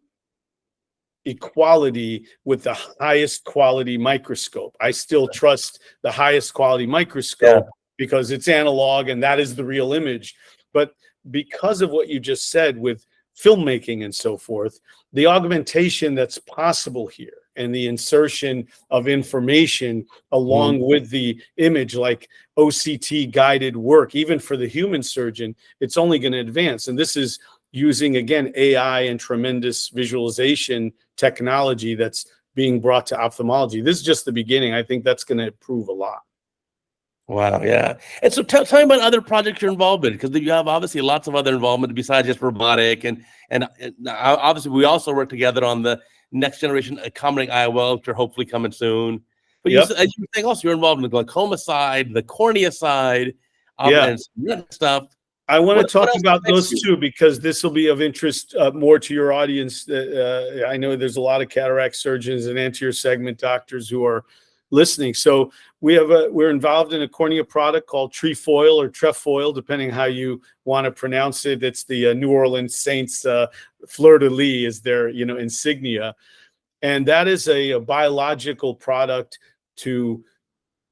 equality with the highest quality microscope. I still trust the highest quality microscope because it's analog and that is the real image. But because of what you just said with filmmaking and so forth, the augmentation that's possible here and the insertion of information along with the image, like OCT guided work, even for the human surgeon, it's only going to advance. And this is using, again, AI and tremendous visualization technology that's being brought to ophthalmology. This is just the beginning. I think that's going to improve a lot. Wow, yeah. And so tell me about other projects you're involved in, because you have obviously lots of other involvement besides just robotic. And obviously we also work together on the next generation accommodating IOL, which are hopefully coming soon. But as you were saying also, you're involved in the glaucoma side, the cornea side, and stuff. I want to What talk else about affects those you? two because this will be of interest more to your audience. I know there's a lot of cataract surgeons and anterior segment doctors who are listening. So we're involved in a cornea product called Trefoil or Trefoil, depending how you want to pronounce it. It's the New Orleans Saints fleur de lis is their insignia, and that is a biological product to,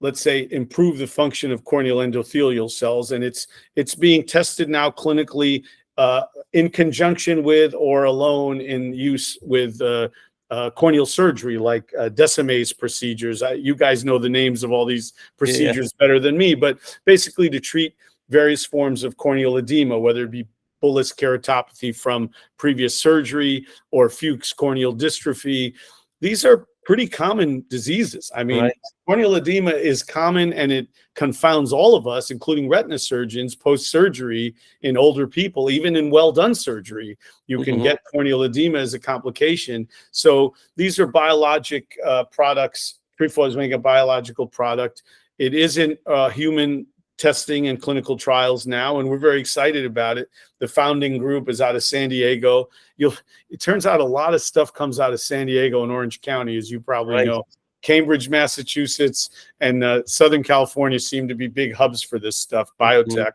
let's say, improve the function of corneal endothelial cells, and it's being tested now clinically in conjunction with or alone in use with corneal surgery, like Decimase procedures. You guys know the names of all these Yeah, procedures better than me, but basically to treat various forms of corneal edema, whether it be bullous keratopathy from previous surgery or Fuchs corneal dystrophy. These are pretty common diseases. I mean, right. corneal edema is common and it confounds all of us, including retina surgeons, post-surgery in older people. Even in well-done surgery, you can get corneal edema as a complication. So these are biologic products. Trefoil is making a biological product. It isn't human testing and clinical trials now, and we're very excited about it. The founding group is out of San Diego. It turns out a lot of stuff comes out of San Diego and Orange County, as you probably Right. know. Cambridge, Massachusetts, and Southern California seem to be big hubs for this stuff, biotech.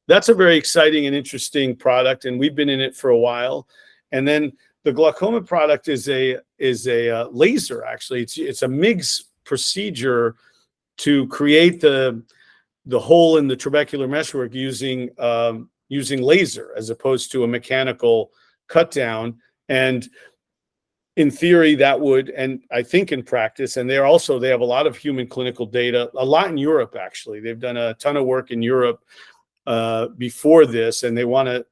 That's a very exciting and interesting product, and we've been in it for a while. And then the glaucoma product is a laser. Actually, it's a MIGS procedure to create the hole in the trabecular meshwork using laser as opposed to a mechanical cut down. And in theory, that would, and I think in practice, and they have a lot of human clinical data, a lot in Europe, actually. They've done a ton of work in Europe before this, and they want to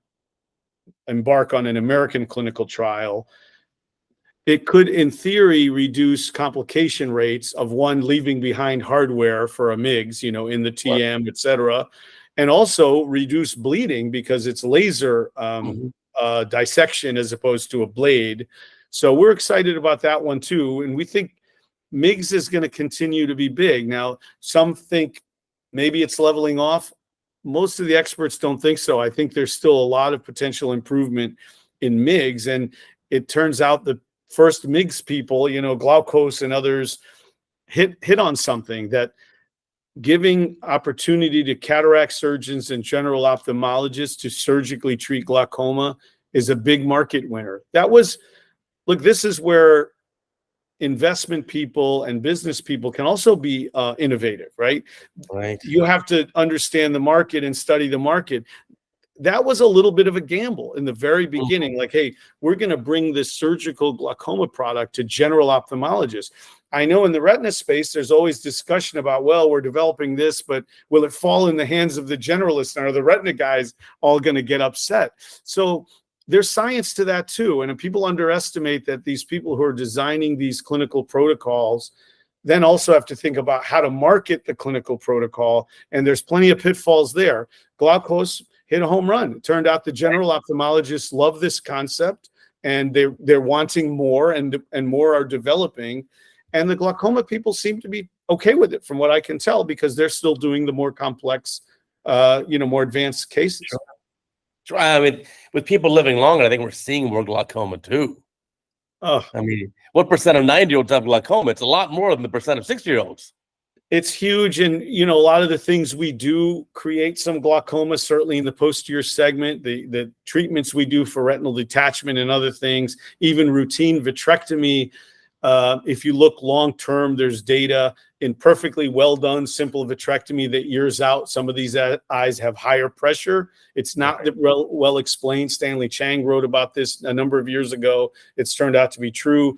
embark on an American clinical trial. It could, in theory, reduce complication rates of one leaving behind hardware for a MIGS, in the TM, et cetera, and also reduce bleeding because it's laser dissection as opposed to a blade. So we're excited about that one too, and we think MIGS is going to continue to be big. Now, some think maybe it's leveling off. Most of the experts don't think so. I think there's still a lot of potential improvement in MIGS, and it turns out the first MIGS people, Glaukos and others, hit on something, that giving opportunity to cataract surgeons and general ophthalmologists to surgically treat glaucoma is a big market winner. This is where investment people and business people can also be innovative, right? Right. You have to understand the market and study the market. That was a little bit of a gamble in the very beginning. Like, hey, we're going to bring this surgical glaucoma product to general ophthalmologists. I know in the retina space, there's always discussion about, well, we're developing this, but will it fall in the hands of the generalists? And are the retina guys all going to get upset? So there's science to that too. And people underestimate that these people who are designing these clinical protocols then also have to think about how to market the clinical protocol. And there's plenty of pitfalls there. Glaukos hit a home run. It turned out the general ophthalmologists love this concept, and they're wanting more, and more are developing. And the glaucoma people seem to be okay with it, from what I can tell, because they're still doing the more complex, more advanced cases. Sure. I mean, with people living longer, I think we're seeing more glaucoma too. Oh, I mean, what percent of 90-year-olds have glaucoma? It's a lot more than the percent of 60-year-olds. it's huge. And, a lot of the things we do create some glaucoma, certainly in the posterior segment, the treatments we do for retinal detachment and other things, even routine vitrectomy. If you look long-term, there's data in perfectly well-done, simple vitrectomy that years out, some of these eyes have higher pressure. It's not well explained. Stanley Chang wrote about this a number of years ago. It's turned out to be true.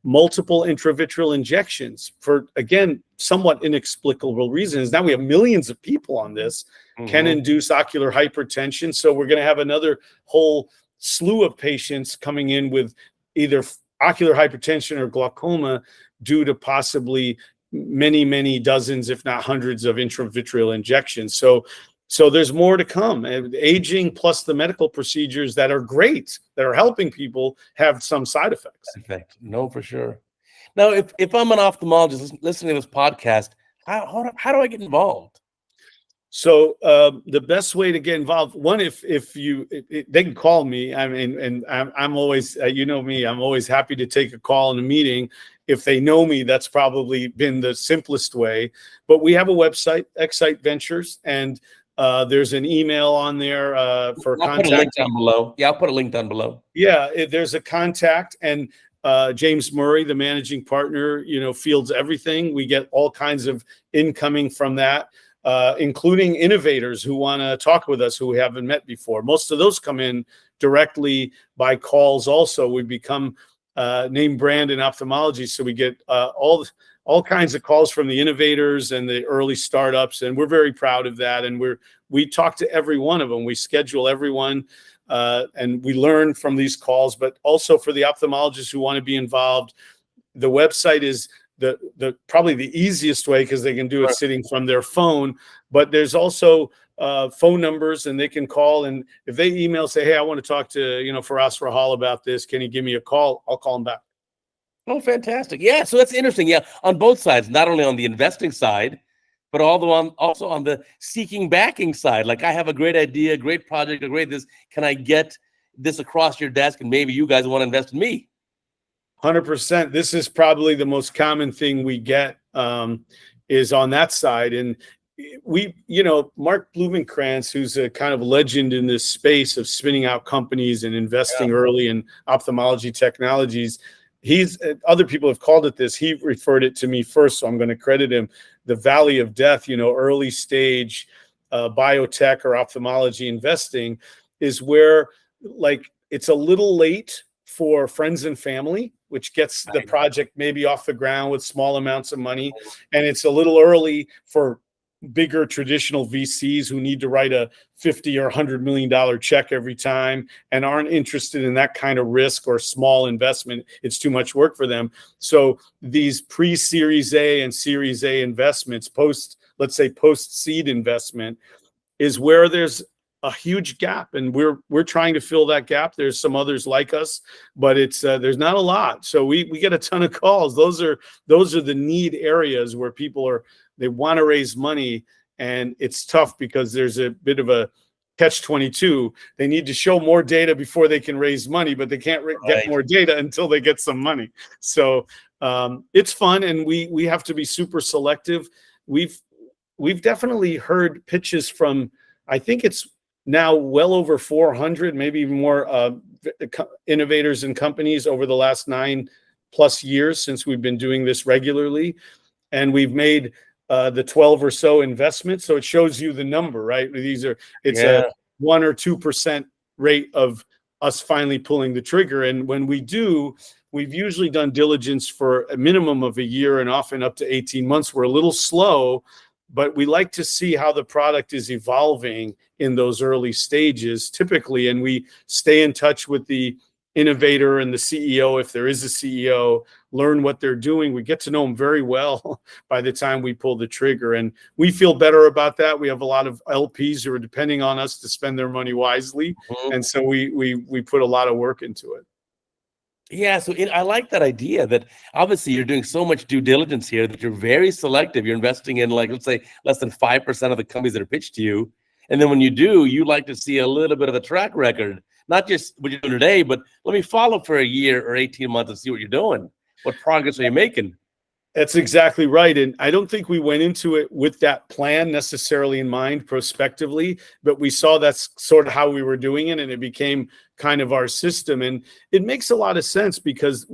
Multiple intravitreal injections for, again, somewhat inexplicable reasons. Now we have millions of people on this, can induce ocular hypertension. So we're going to have another whole slew of patients coming in with either ocular hypertension or glaucoma due to possibly many, many dozens, if not hundreds, of intravitreal injections. So there's more to come. Aging plus the medical procedures that are great, that are helping people, have some side effects. No, for sure. Now, if I'm an ophthalmologist listening to this podcast, how do I get involved? So the best way to get involved, one, if you they can call me. I mean, and I'm always, you know me, I'm always happy to take a call in a meeting. If they know me, that's probably been the simplest way. But we have a website, ExSight Ventures, and there's an email on there for I'll put a link down below. Yeah, I'll put a link down below. Yeah, there's a contact, and James Murray, the managing partner, fields everything. We get all kinds of incoming from that. Including innovators who want to talk with us who we haven't met before. Most of those come in directly by calls also. We become name brand in ophthalmology, so we get all kinds of calls from the innovators and the early startups, and we're very proud of that. And we talk to every one of them. We schedule everyone, and we learn from these calls. But also for the ophthalmologists who want to be involved, the website is the probably the easiest way because they can do it sitting from their phone. But there's also phone numbers, and they can call. And if they email, say, hey, I want to talk to Firas Rahhal about this, can you give me a call? I'll call them back. Oh, fantastic. Yeah, so that's interesting. Yeah, on both sides, not only on the investing side, but also on the seeking backing side. Like, I have a great idea, great project, a great this. Can I get this across your desk? And maybe you guys want to invest in me. 100%. This is probably the most common thing we get is on that side. And we, Mark Blumenkrantz, who's a kind of legend in this space of spinning out companies and investing early in ophthalmology technologies. Other people have called it this. He referred it to me first, so I'm going to credit him. The valley of death, early stage biotech or ophthalmology investing is where, like, it's a little late for friends and family, which gets the project maybe off the ground with small amounts of money. And it's a little early for bigger traditional VCs who need to write a $50 or $100 million check every time and aren't interested in that kind of risk or small investment. It's too much work for them. So these pre-Series A and Series A investments, let's say post-seed investment, is where there's a huge gap, and we're trying to fill that gap. There's some others like us, but it's there's not a lot. So we get a ton of calls. Those are the need areas where people they want to raise money, and it's tough because there's a bit of a catch-22. They need to show more data before they can raise money, but they can't get more data until they get some money. So it's fun, and we have to be super selective. We've definitely heard pitches from, I think it's now well over 400, maybe even more innovators and companies over the last 9+ years since we've been doing this regularly. And we've made the 12 or so investments. So it shows you the number, right? It's a 1 or 2% rate of us finally pulling the trigger. And when we do, we've usually done diligence for a minimum of a year and often up to 18 months. We're a little slow, but we like to see how the product is evolving in those early stages typically. And we stay in touch with the innovator and the CEO, if there is a CEO, learn what they're doing. We get to know them very well by the time we pull the trigger. And we feel better about that. We have a lot of LPs who are depending on us to spend their money wisely. And so we put a lot of work into it. Yeah, so I like that idea that obviously you're doing so much due diligence here that you're very selective. You're investing in, like, let's say, less than 5% of the companies that are pitched to you. And then when you do, you like to see a little bit of a track record, not just what you're doing today, but let me follow for a year or 18 months and see what you're doing. What progress are you making? That's exactly right. And I don't think we went into it with that plan necessarily in mind prospectively, but we saw that's sort of how we were doing it, and it became kind of our system. And it makes a lot of sense because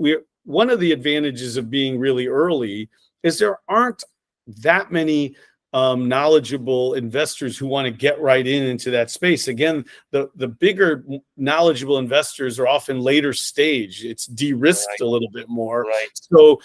one of the advantages of being really early is there aren't that many knowledgeable investors who want to get right into that space. Again, the bigger knowledgeable investors are often later stage. It's de-risked a little bit more. So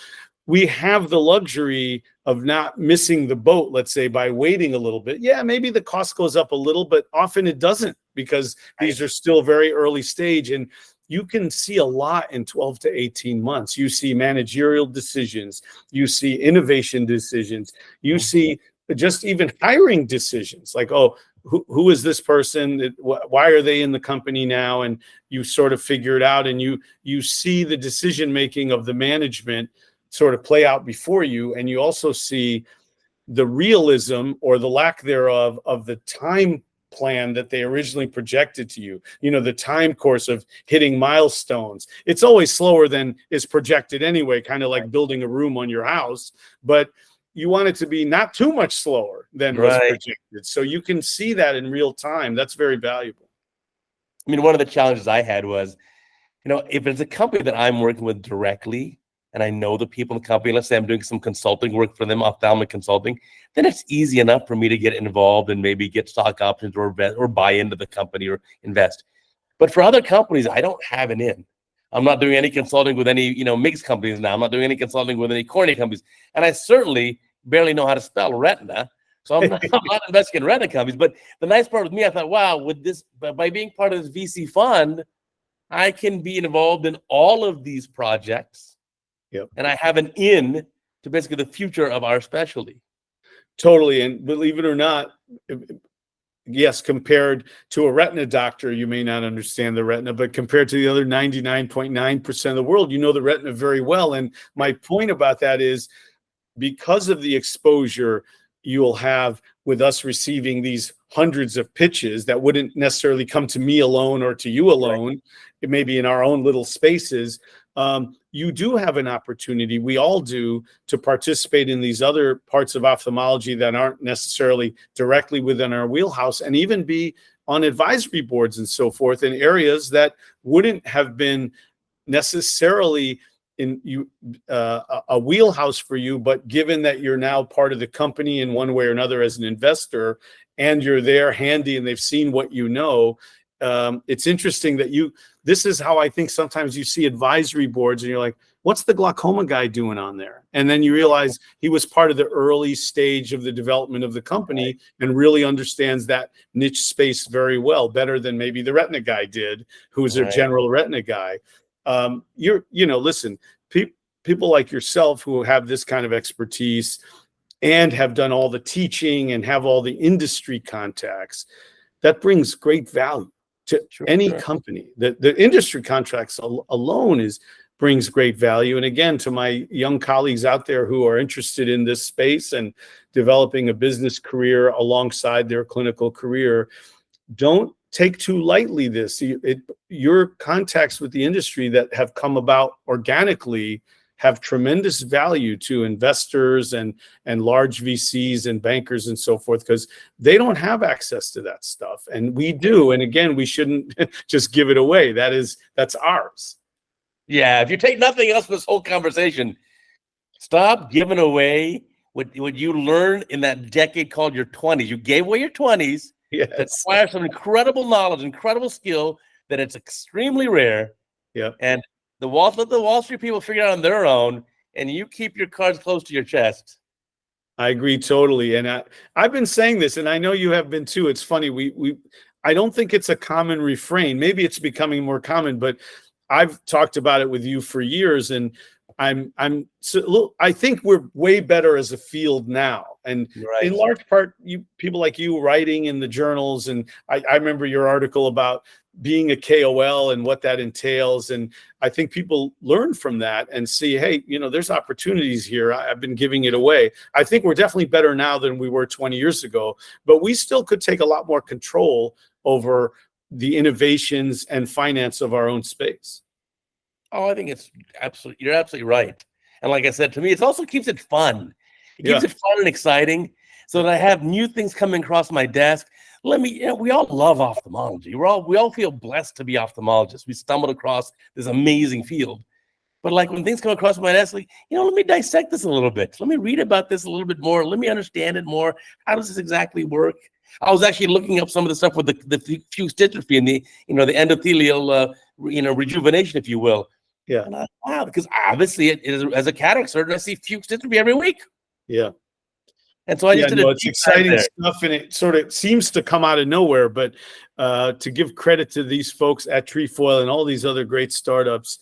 we have the luxury of not missing the boat, let's say, by waiting a little bit. Yeah, maybe the cost goes up a little, but often it doesn't because these are still very early stage. And you can see a lot in 12 to 18 months. You see managerial decisions. You see innovation decisions. You see just even hiring decisions like, oh, who is this person? Why are they in the company now? And you sort of figure it out, and you see the decision-making of the management sort of play out before you. And you also see the realism or the lack thereof of the time plan that they originally projected to you. You know, the time course of hitting milestones. It's always slower than is projected anyway, kind of like building a room on your house, but you want it to be not too much slower than was Right. projected. So you can see that in real time. That's very valuable. I mean, one of the challenges I had was, if it's a company that I'm working with directly and I know the people in the company, let's say I'm doing some consulting work for them, ophthalmic consulting, then it's easy enough for me to get involved and maybe get stock options or buy into the company or invest. But for other companies, I don't have an in. I'm not doing any consulting with any, mixed companies now. I'm not doing any consulting with any cornea companies. And I certainly barely know how to spell retina. So I'm not investing in retina companies. But the nice part with me, I thought, wow, with this, by being part of this VC fund, I can be involved in all of these projects. Yep. And I have an in to basically the future of our specialty. Totally. And believe it or not, yes, compared to a retina doctor, you may not understand the retina, but compared to the other 99.9% of the world, you know the retina very well. And my point about that is because of the exposure you'll have with us receiving these hundreds of pitches that wouldn't necessarily come to me alone or to you alone, right. It may be in our own little spaces. You do have an opportunity, we all do, to participate in these other parts of ophthalmology that aren't necessarily directly within our wheelhouse, and even be on advisory boards and so forth in areas that wouldn't have been necessarily in a wheelhouse for you, but given that you're now part of the company in one way or another as an investor, and you're there handy and they've seen what you know, it's interesting that this is how I think sometimes you see advisory boards and you're like, what's the glaucoma guy doing on there? And then you realize he was part of the early stage of the development of the company, right, and really understands that niche space very well, better than maybe the retina guy did, who was their general retina guy. Listen, people like yourself who have this kind of expertise and have done all the teaching and have all the industry contacts, that brings great value to any company. The industry contracts alone brings great value. And again, to my young colleagues out there who are interested in this space and developing a business career alongside their clinical career, don't take too lightly this. Your contacts with the industry that have come about organically have tremendous value to investors and large VCs and bankers and so forth, because they don't have access to that stuff, and we do. And again, we shouldn't just give it away. That's ours. Yeah, if you take nothing else from this whole conversation, stop giving away what you learned in that decade called your 20s. You gave away your 20s. Yes. That requires some incredible knowledge, incredible skill, that it's extremely rare. Yeah. And let the Wall Street people figure it out on their own, and you keep your cards close to your chest. I agree totally. And I've been saying this, and I know you have been too. It's funny. I don't think it's a common refrain. Maybe it's becoming more common, but I've talked about it with you for years, and I think we're way better as a field now. And in large part, people like you writing in the journals, and I remember your article about being a KOL and what that entails. And I think people learn from that and see, hey, there's opportunities here. I've been giving it away. I think we're definitely better now than we were 20 years ago, but we still could take a lot more control over the innovations and finance of our own space. Oh, I think you're absolutely right. And like I said, to me, it also keeps it fun. It keeps it fun and exciting, so that I have new things coming across my desk. We all love ophthalmology. We all feel blessed to be ophthalmologists. We stumbled across this amazing field. But like when things come across my desk, let me dissect this a little bit. Let me read about this a little bit more. Let me understand it more. How does this exactly work? I was actually looking up some of the stuff with the fused dystrophy and the endothelial rejuvenation, if you will. Yeah. And wow, because obviously as a cataract surgeon, I see fused dystrophy every week. Yeah. And so I just did it's exciting stuff, and it sort of seems to come out of nowhere. But to give credit to these folks at Trefoil and all these other great startups,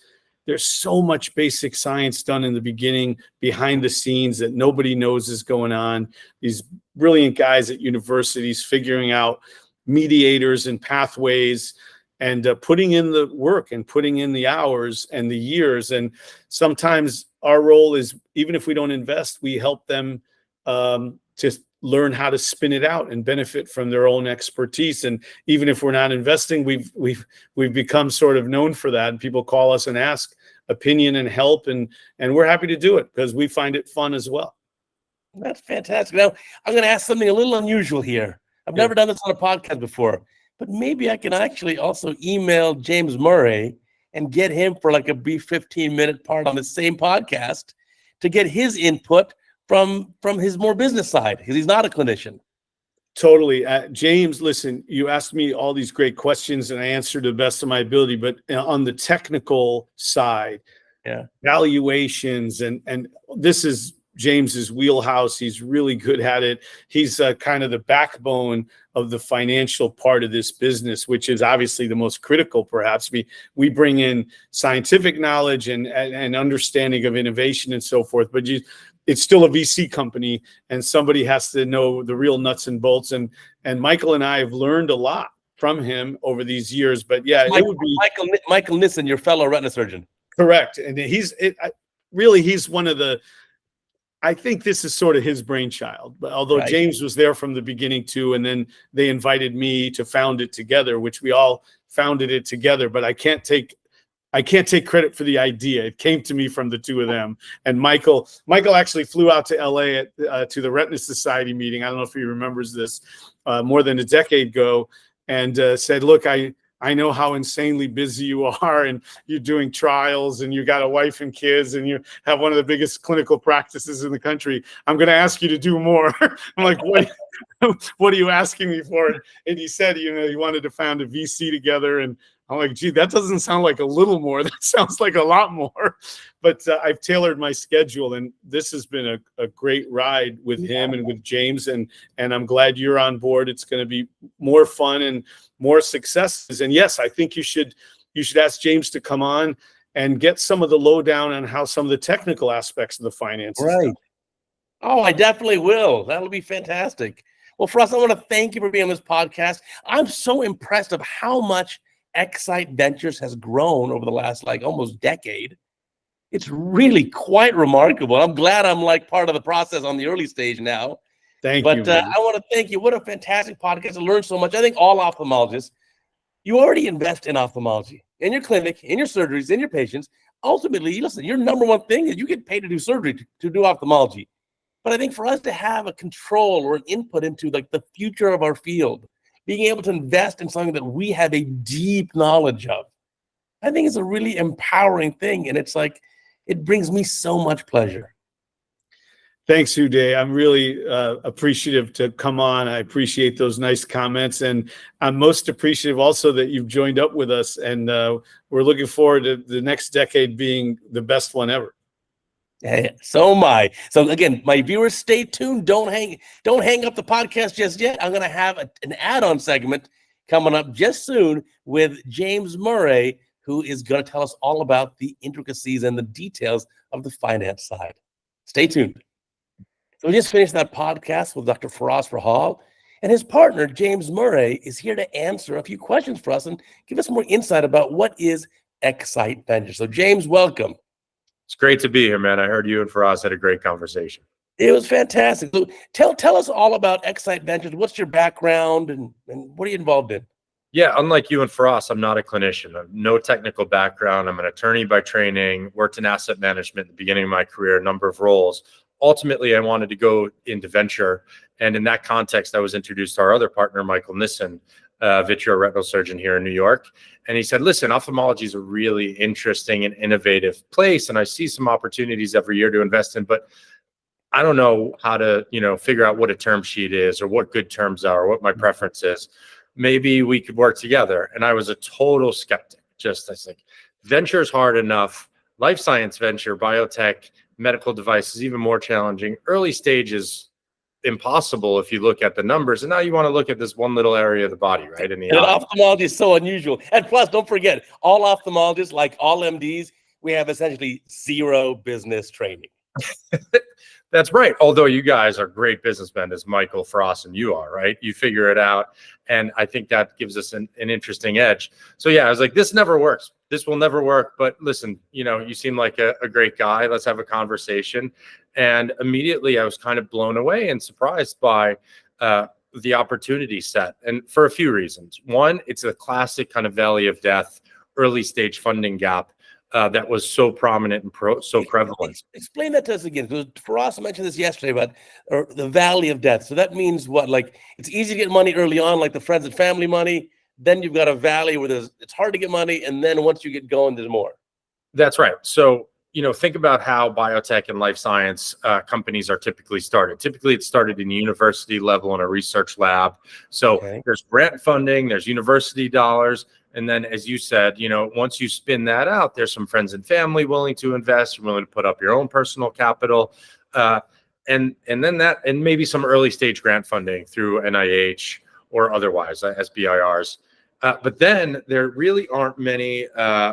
there's so much basic science done in the beginning, behind the scenes, that nobody knows is going on. These brilliant guys at universities figuring out mediators and pathways, and putting in the work and putting in the hours and the years. And sometimes our role is, even if we don't invest, we help them to learn how to spin it out and benefit from their own expertise. And even if we're not investing, we've become sort of known for that. And people call us and ask opinion and help, and we're happy to do it because we find it fun as well. That's fantastic. Now, I'm going to ask something a little unusual here. I've never done this on a podcast before, but maybe I can actually also email James Murray and get him for like a brief 15-minute part on the same podcast to get his input from his more business side, because he's not a clinician. Totally. James, listen, you asked me all these great questions and I answered to the best of my ability, but on the technical side, valuations, and this is James's wheelhouse. He's really good at it. He's kind of the backbone of the financial part of this business, which is obviously the most critical, perhaps. We bring in scientific knowledge and understanding of innovation and so forth, but it's still a VC company, and somebody has to know the real nuts and bolts. And Michael and I have learned a lot from him over these years. But yeah, it would be Michael Nissen, your fellow retina surgeon. Correct, and he's one of the. I think this is sort of his brainchild, but although James was there from the beginning too, and then they invited me to found it together, which we all founded it together. But I can't take credit for the idea. It came to me from the two of them. And Michael actually flew out to LA to the Retina Society meeting. I don't know if he remembers this, more than a decade ago, and said, "Look, I know how insanely busy you are, and you're doing trials, and you got a wife and kids, and you have one of the biggest clinical practices in the country. I'm going to ask you to do more." I'm like, what are you asking me for? And he said, he wanted to found a VC together. And I'm like, gee, that doesn't sound like a little more. That sounds like a lot more. But I've tailored my schedule, and this has been a great ride with him and with James. And I'm glad you're on board. It's going to be more fun and more successes. And yes, I think you should ask James to come on and get some of the lowdown on how some of the technical aspects of the finances. Right. Oh, I definitely will. That'll be fantastic. Well, Firas, I want to thank you for being on this podcast. I'm so impressed of how much ExSight Ventures has grown over the last almost decade. It's really quite remarkable. I'm glad I'm part of the process on the early stage now. Thank you. But I want to thank you. What a fantastic podcast. I learned so much. I think all ophthalmologists, you already invest in ophthalmology, in your clinic, in your surgeries, in your patients. Ultimately, listen, your number one thing is you get paid to do surgery, to do ophthalmology. But I think for us to have a control or an input into the future of our field, being able to invest in something that we have a deep knowledge of, I think it's a really empowering thing. And it's it brings me so much pleasure. Thanks, Uday. I'm really appreciative to come on. I appreciate those nice comments. And I'm most appreciative also that you've joined up with us. And we're looking forward to the next decade being the best one ever. Yeah, so am I. So again, my viewers, stay tuned. Don't hang up the podcast just yet. I'm going to have an add-on segment coming up just soon with James Murray, who is going to tell us all about the intricacies and the details of the finance side. Stay tuned. So we just finished that podcast with Dr. Firas Rahhal, and his partner, James Murray, is here to answer a few questions for us and give us more insight about what is ExSight Ventures. So James, welcome. It's great to be here, man. I heard you and Firas had a great conversation. It was fantastic. So tell us all about ExSight Ventures. What's your background and what are you involved in? Yeah, unlike you and Firas, I'm not a clinician. I have no technical background. I'm an attorney by training, worked in asset management at the beginning of my career, a number of roles. Ultimately, I wanted to go into venture. And in that context, I was introduced to our other partner, Michael Nissen, vitreo-retinal surgeon here in New York. And he said, listen, ophthalmology is a really interesting and innovative place. And I see some opportunities every year to invest in, but I don't know how to, figure out what a term sheet is or what good terms are or what my preference is. Maybe we could work together. And I was a total skeptic. I was like, venture is hard enough. Life science venture, biotech, medical devices, even more challenging. Early stage is impossible if you look at the numbers. And now you want to look at this one little area of the body, right? And ophthalmology is so unusual. And plus, don't forget, all ophthalmologists, like all MDs, we have essentially zero business training. That's right. Although you guys are great businessmen, as Michael, Firas, and you are, right? You figure it out. And I think that gives us an interesting edge. So yeah, I was like, this never works. this will never work, but listen, you seem like a great guy. Let's have a conversation. And immediately I was kind of blown away and surprised by the opportunity set. And for a few reasons. One, it's a classic kind of valley of death, early stage funding gap that was so prominent and so prevalent. Explain that to us again, because Firas mentioned this yesterday about the valley of death. So that means what? Like, it's easy to get money early on, like the friends and family money. Then you've got a valley where it's hard to get money, and then once you get going, there's more. That's right. So, think about how biotech and life science companies are typically started. Typically, it's started in university level in a research lab. So there's grant funding, there's university dollars. And then, as you said, once you spin that out, there's some friends and family willing to invest, willing to put up your own personal capital. And maybe some early stage grant funding through NIH or otherwise, SBIRs. But then there really aren't many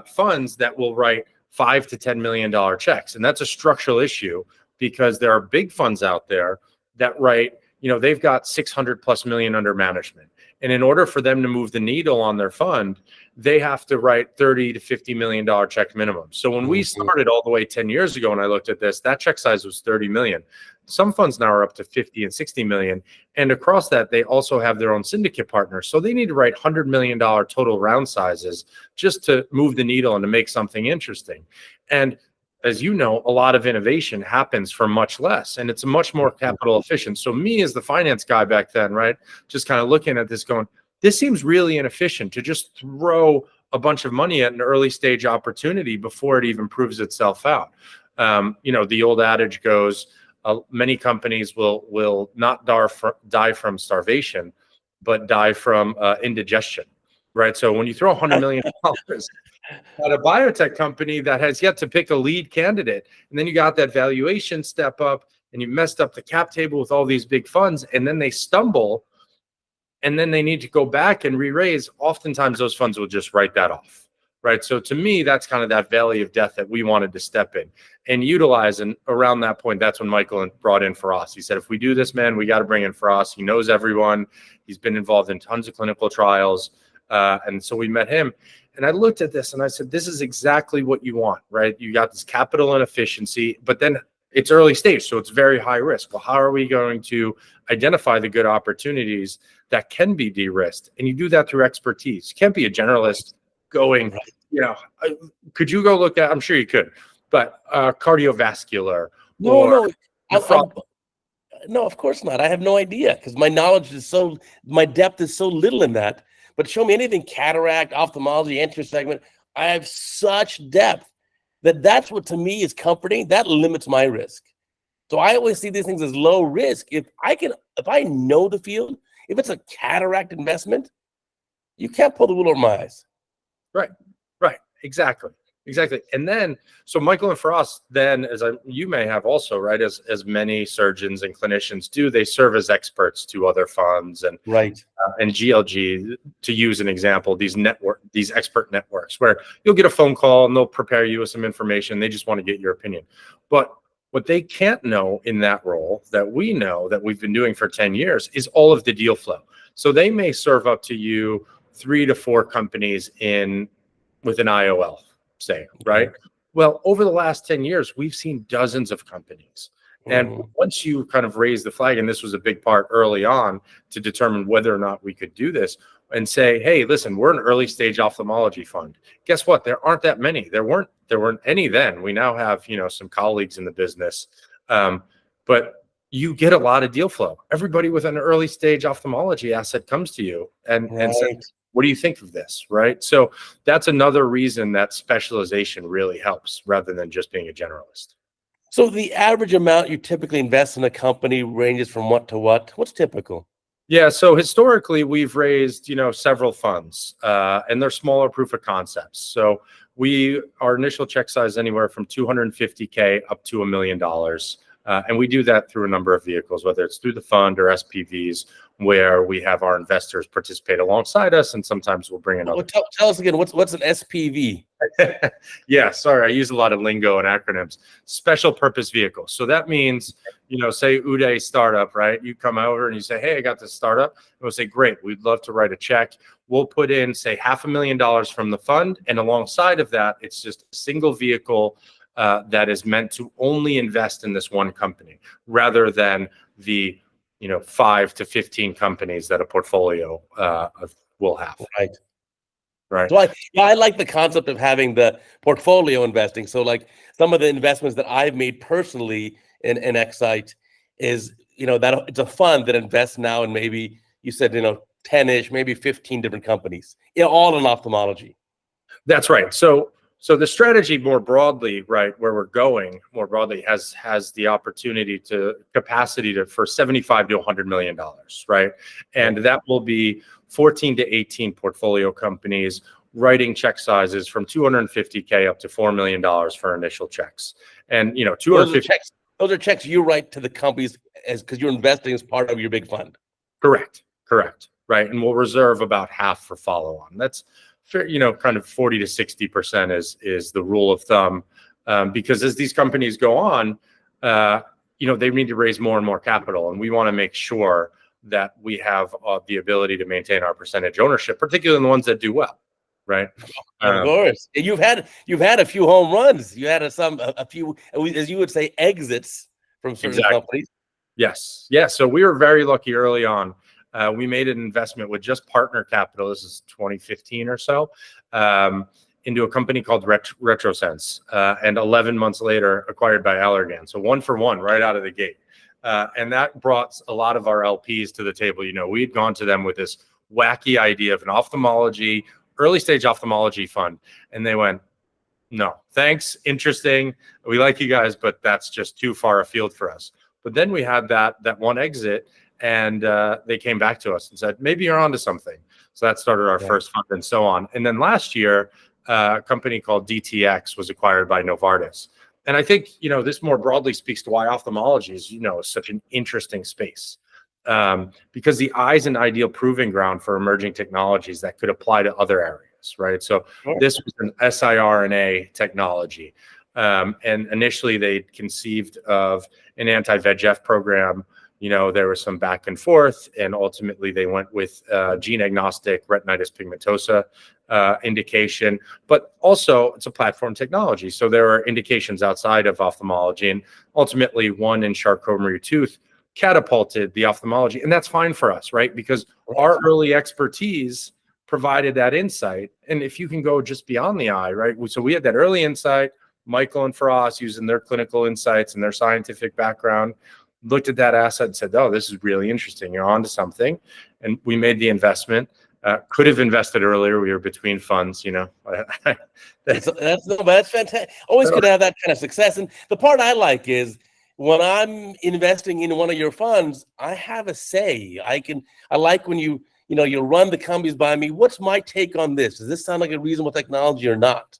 funds that will write $5 to $10 million checks. And that's a structural issue because there are big funds out there that write, they've got 600 plus million under management. And in order for them to move the needle on their fund, they have to write $30 to $50 million check minimum. So when we started all the way 10 years ago, and I looked at this, that check size was 30 million. Some funds now are up to 50 and 60 million. And across that, they also have their own syndicate partners. So they need to write $100 million total round sizes just to move the needle and to make something interesting. And as you know, a lot of innovation happens for much less, and it's much more capital efficient. So me as the finance guy back then, right, just kind of looking at this going, this seems really inefficient to just throw a bunch of money at an early stage opportunity before it even proves itself out. The old adage goes, many companies will not die from starvation, but die from indigestion, right? So when you throw $100 million at a biotech company that has yet to pick a lead candidate, and then you got that valuation step up, and you messed up the cap table with all these big funds, and then they stumble, and then they need to go back and re-raise, oftentimes those funds will just write that off, right? So to me, that's kind of that valley of death that we wanted to step in and utilize. And around that point, that's when Michael brought in Firas. He said, if we do this, man, we got to bring in Firas. He knows everyone. He's been involved in tons of clinical trials. And so we met him. And I looked at this and I said, this is exactly what you want, right? You got this capital and efficiency, but then it's early stage, so it's very high risk. Well, how are we going to identify the good opportunities that can be de-risked? And you do that through expertise. You can't be a generalist going, could you go look at, I'm sure you could, but cardiovascular. No, of course not. I have no idea because my depth is so little in that. But show me anything, cataract, ophthalmology, anterior segment. I have such depth that's what to me is comforting. That limits my risk. So I always see these things as low risk. If I know the field, if it's a cataract investment, you can't pull the wool over my eyes. Right. Exactly. And then, so Michael and Firas, then, you may have also, right, as many surgeons and clinicians do, they serve as experts to other funds and GLG, to use an example, these expert networks where you'll get a phone call and they'll prepare you with some information. They just want to get your opinion. But what they can't know in that role that we know that we've been doing for 10 years is all of the deal flow. So they may serve up to you 3 to 4 companies with an IOL. Say, right? Well, over the last 10 years, we've seen dozens of companies. And once you kind of raise the flag, and this was a big part early on to determine whether or not we could do this and say, hey, listen, we're an early stage ophthalmology fund. Guess what? There aren't that many. There weren't any then. We now have, some colleagues in the business. But you get a lot of deal flow. Everybody with an early stage ophthalmology asset comes to you and says, what do you think of this, right? So that's another reason that specialization really helps rather than just being a generalist. So the average amount you typically invest in a company ranges from what to what? What's typical? Yeah, so historically we've raised, several funds, and they're smaller proof of concepts. So our initial check size is anywhere from $250K up to $1 million. And we do that through a number of vehicles, whether it's through the fund or SPVs, where we have our investors participate alongside us, and sometimes we'll bring in Well, other. tell us again, what's an SPV? Yeah, sorry, I use a lot of lingo and acronyms. Special purpose vehicle. So that means, say Uday startup, right? You come over and you say, hey, I got this startup. And we'll say, great, we'd love to write a check. We'll put in, say, $500,000 from the fund. And alongside of that, it's just a single vehicle that is meant to only invest in this one company, rather than the 5 to 15 companies that a portfolio will have. Right. Right. So I like the concept of having the portfolio investing. So like some of the investments that I've made personally in ExSight is, that it's a fund that invests now in maybe, you said, 10-ish, maybe 15 different companies, all in ophthalmology. That's right. So the strategy more broadly, right, where we're going more broadly has the opportunity capacity for $75 to $100 million, right? And that will be 14 to 18 portfolio companies writing check sizes from $250K up to $4 million for initial checks. And 250 those are checks you write to the companies because you're investing as part of your big fund. Correct. Right. And we'll reserve about half for follow-on. That's fair, kind of 40 to 60% is the rule of thumb, because as these companies go on, they need to raise more and more capital, and we want to make sure that we have the ability to maintain our percentage ownership, particularly in the ones that do well, right? Of course, you've had a few home runs. You had a few, as you would say, exits from certain companies. Yes, yeah. So we were very lucky early on. We made an investment with just partner capital. This is 2015 or so, into a company called RetroSense, and 11 months later acquired by Allergan. So 1 for 1 right out of the gate. And that brought a lot of our LPs to the table. We had gone to them with this wacky idea of an early stage ophthalmology fund. And they went, no, thanks. Interesting. We like you guys, but that's just too far afield for us. But then we had that one exit, and they came back to us and said, maybe you're onto something. So that started our first fund and so on. And then last year, a company called DTX was acquired by Novartis. And I think, this more broadly speaks to why ophthalmology is, such an interesting space, because the eye is an ideal proving ground for emerging technologies that could apply to other areas, right? So this was an siRNA technology. And initially they conceived of an anti-VEGF program. There was some back and forth, and ultimately they went with gene agnostic retinitis pigmentosa indication, but also it's a platform technology. So there are indications outside of ophthalmology, and ultimately one in Charcot-Marie-Tooth catapulted the ophthalmology. And that's fine for us, right? Because our early expertise provided that insight. And if you can go just beyond the eye, right? So we had that early insight, Michael and Firas using their clinical insights and their scientific background, looked at that asset and said, oh, this is really interesting. You're onto something. And we made the investment. Could have invested earlier. We were between funds, That's fantastic. Always good to have that kind of success. And the part I like is when I'm investing in one of your funds, I have a say. I like when you run the companies by me. What's my take on this? Does this sound like a reasonable technology or not?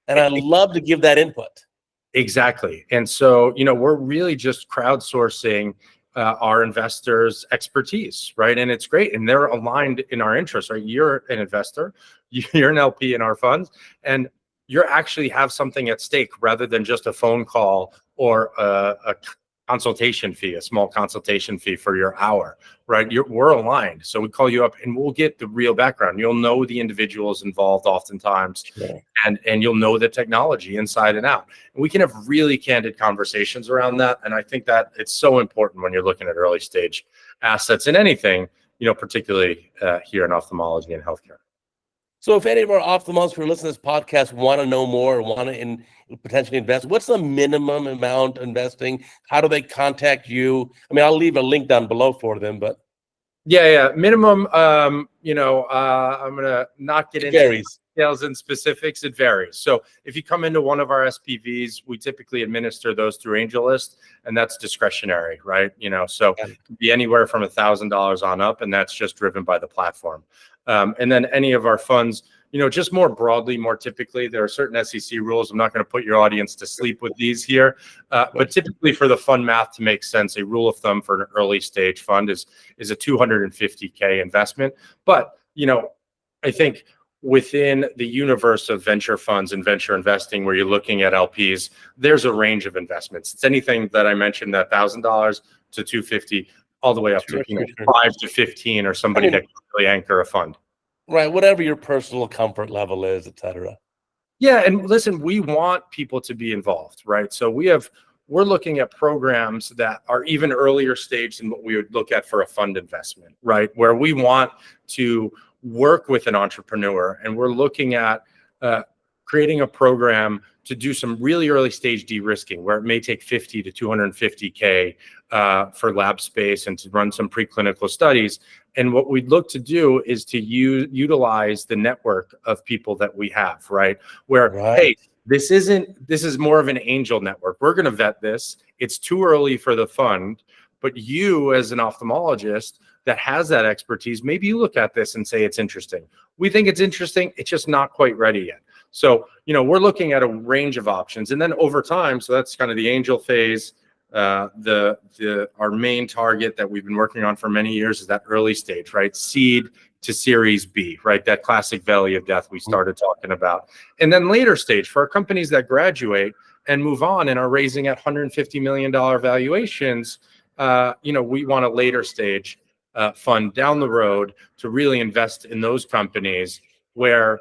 And I love to give that input. Exactly. And so, we're really just crowdsourcing our investors' expertise, right? And it's great. And they're aligned in our interests, right? You're an investor, you're an LP in our funds, and you actually have something at stake rather than just a phone call or a consultation fee, a small consultation fee for your hour, right? We're aligned. So we call you up and we'll get the real background. You'll know the individuals involved oftentimes, and you'll know the technology inside and out. And we can have really candid conversations around that. And I think that it's so important when you're looking at early stage assets in anything, particularly here in ophthalmology and healthcare. So if any of our ophthalmologists who are listening to this podcast want to know more or want to potentially invest, what's the minimum amount investing? How do they contact you? I mean, I'll leave a link down below for them, but. Yeah. Minimum, I'm going to not get into details and specifics. It varies. So if you come into one of our SPVs, we typically administer those through AngelList, and that's discretionary, right? So it could be anywhere from $1,000 on up, and that's just driven by the platform. And then any of our funds, just more broadly, more typically, there are certain SEC rules. I'm not going to put your audience to sleep with these here, but typically for the fund math to make sense, a rule of thumb for an early stage fund is a $250K investment. But, I think within the universe of venture funds and venture investing, where you're looking at LPs, there's a range of investments. It's anything that I mentioned, that $1,000 to $250, all the way up to 5 to 15, or somebody that can really anchor a fund. Right, whatever your personal comfort level is, et cetera. Yeah, and listen, we want people to be involved, right? So we're looking at programs that are even earlier stage than what we would look at for a fund investment, right? Where we want to work with an entrepreneur, and we're looking at creating a program to do some really early stage de-risking, where it may take 50 to 250K for lab space and to run some preclinical studies. And what we'd look to do is to utilize the network of people that we have, right? Where, hey, this is more of an angel network. We're going to vet this. It's too early for the fund, but you as an ophthalmologist that has that expertise, maybe you look at this and say it's interesting. We think it's interesting. It's just not quite ready yet. So, we're looking at a range of options, and then over time, so that's kind of the angel phase. Our main target that we've been working on for many years is that early stage, right? Seed to Series B, right? That classic valley of death we started talking about. And then later stage for our companies that graduate and move on and are raising at $150 million valuations, we want a later stage fund down the road to really invest in those companies where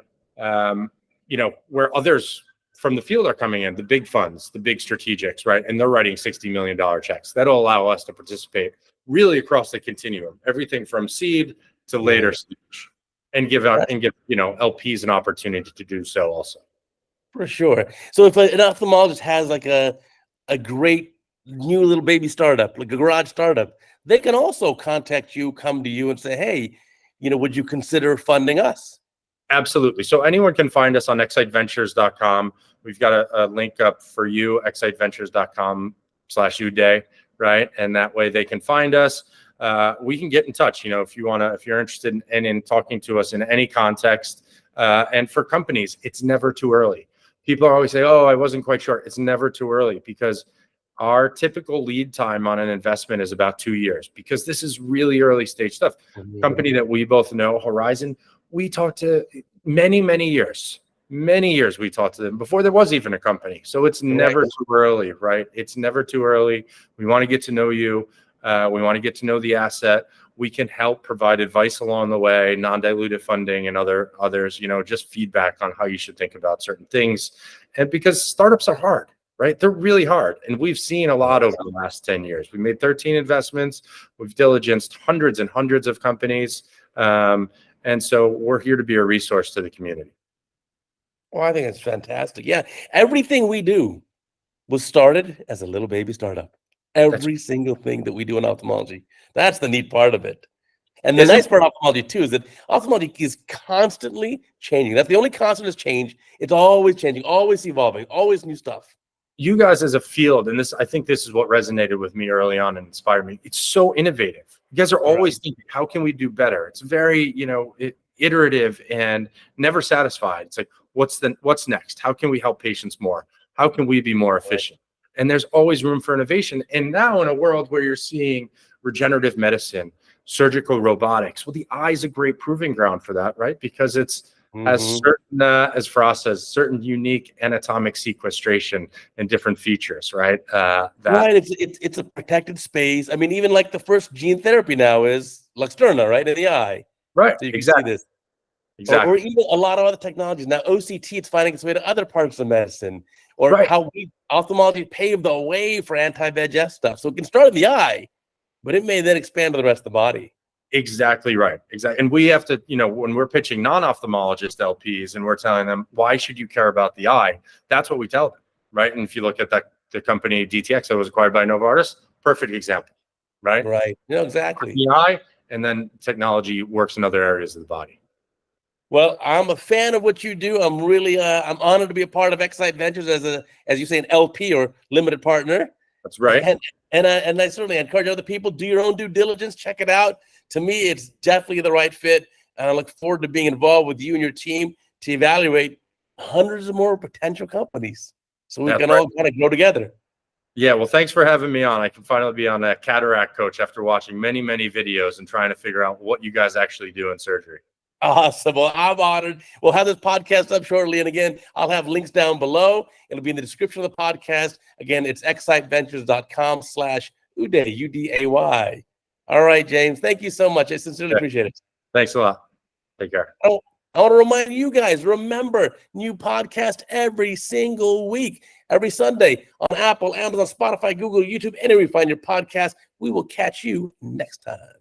others from the field are coming in, the big funds, the big strategics, right? And they're writing $60 million checks. That'll allow us to participate really across the continuum, everything from seed to later stage, and give LPs an opportunity to do so also. For sure. So if an ophthalmologist has like a great new little baby startup, like a garage startup, they can also contact you, come to you and say, hey, would you consider funding us? Absolutely. So anyone can find us on ExSightVentures.com. We've got a link up for you, ExSightVentures.com/Uday, right? And that way they can find us. We can get in touch, if you're interested in talking to us in any context. And for companies, it's never too early. People always say, oh, I wasn't quite sure. It's never too early, because our typical lead time on an investment is about 2 years, because this is really early stage stuff. Company that we both know, Horizon, we talked to many years we talked to them before there was even a company. So it's never too early, right? It's never too early. We want to get to know you. We want to get to know the asset. We can help provide advice along the way, non-dilutive funding and others, just feedback on how you should think about certain things. And because startups are hard, right? They're really hard. And we've seen a lot over the last 10 years. We made 13 investments. We've diligenced hundreds and hundreds of companies. And so we're here to be a resource to the community. Well, I think it's fantastic. Yeah. Everything we do was started as a little baby startup. Every single thing that we do in ophthalmology. That's the neat part of it. And the nice part of ophthalmology too is that ophthalmology is constantly changing. That's the only constant is change. It's always changing, always evolving, always new stuff. You guys as a field, and I think this is what resonated with me early on and inspired me. It's so innovative. You guys are always thinking, how can we do better? It's very, iterative and never satisfied. It's like, what's next? How can we help patients more? How can we be more efficient? And there's always room for innovation. And now in a world where you're seeing regenerative medicine, surgical robotics, well, the eye is a great proving ground for that, right? Because it's as certain, as Firas says, certain unique anatomic sequestration and different features, right? It's a protected space. I mean, even like the first gene therapy now is Luxturna, right, in the eye. Right, so you can see this. Or even a lot of other technologies. Now, OCT, it's finding its way to other parts of medicine. Or how ophthalmology paved the way for anti-VEGF stuff. So it can start in the eye, but it may then expand to the rest of the body. Exactly right. Exactly. And we have to, when we're pitching non-ophthalmologist LPs and we're telling them, why should you care about the eye? That's what we tell them, right? And if you look at the company DTX that was acquired by Novartis, perfect example, right? Right. Exactly. The eye, and then technology works in other areas of the body. Well, I'm a fan of what you do. I'm really, I'm honored to be a part of ExSight Ventures as you say, an LP or limited partner. That's right. And I certainly encourage other people, do your own due diligence, check it out. To me, it's definitely the right fit. And I look forward to being involved with you and your team to evaluate hundreds of more potential companies so we That's can right. all kind of grow together. Yeah, well, thanks for having me on. I can finally be on a Cataract Coach after watching many, many videos and trying to figure out what you guys actually do in surgery. Awesome. Well, I'm honored. We'll have this podcast up shortly. And again, I'll have links down below. It'll be in the description of the podcast. Again, it's exsightVentures.com/Uday, UDAY. All right, James. Thank you so much. I sincerely appreciate it. Thanks a lot. Take care. I want to remind you guys, remember, new podcast every single week, every Sunday on Apple, Amazon, Spotify, Google, YouTube, anywhere you find your podcast. We will catch you next time.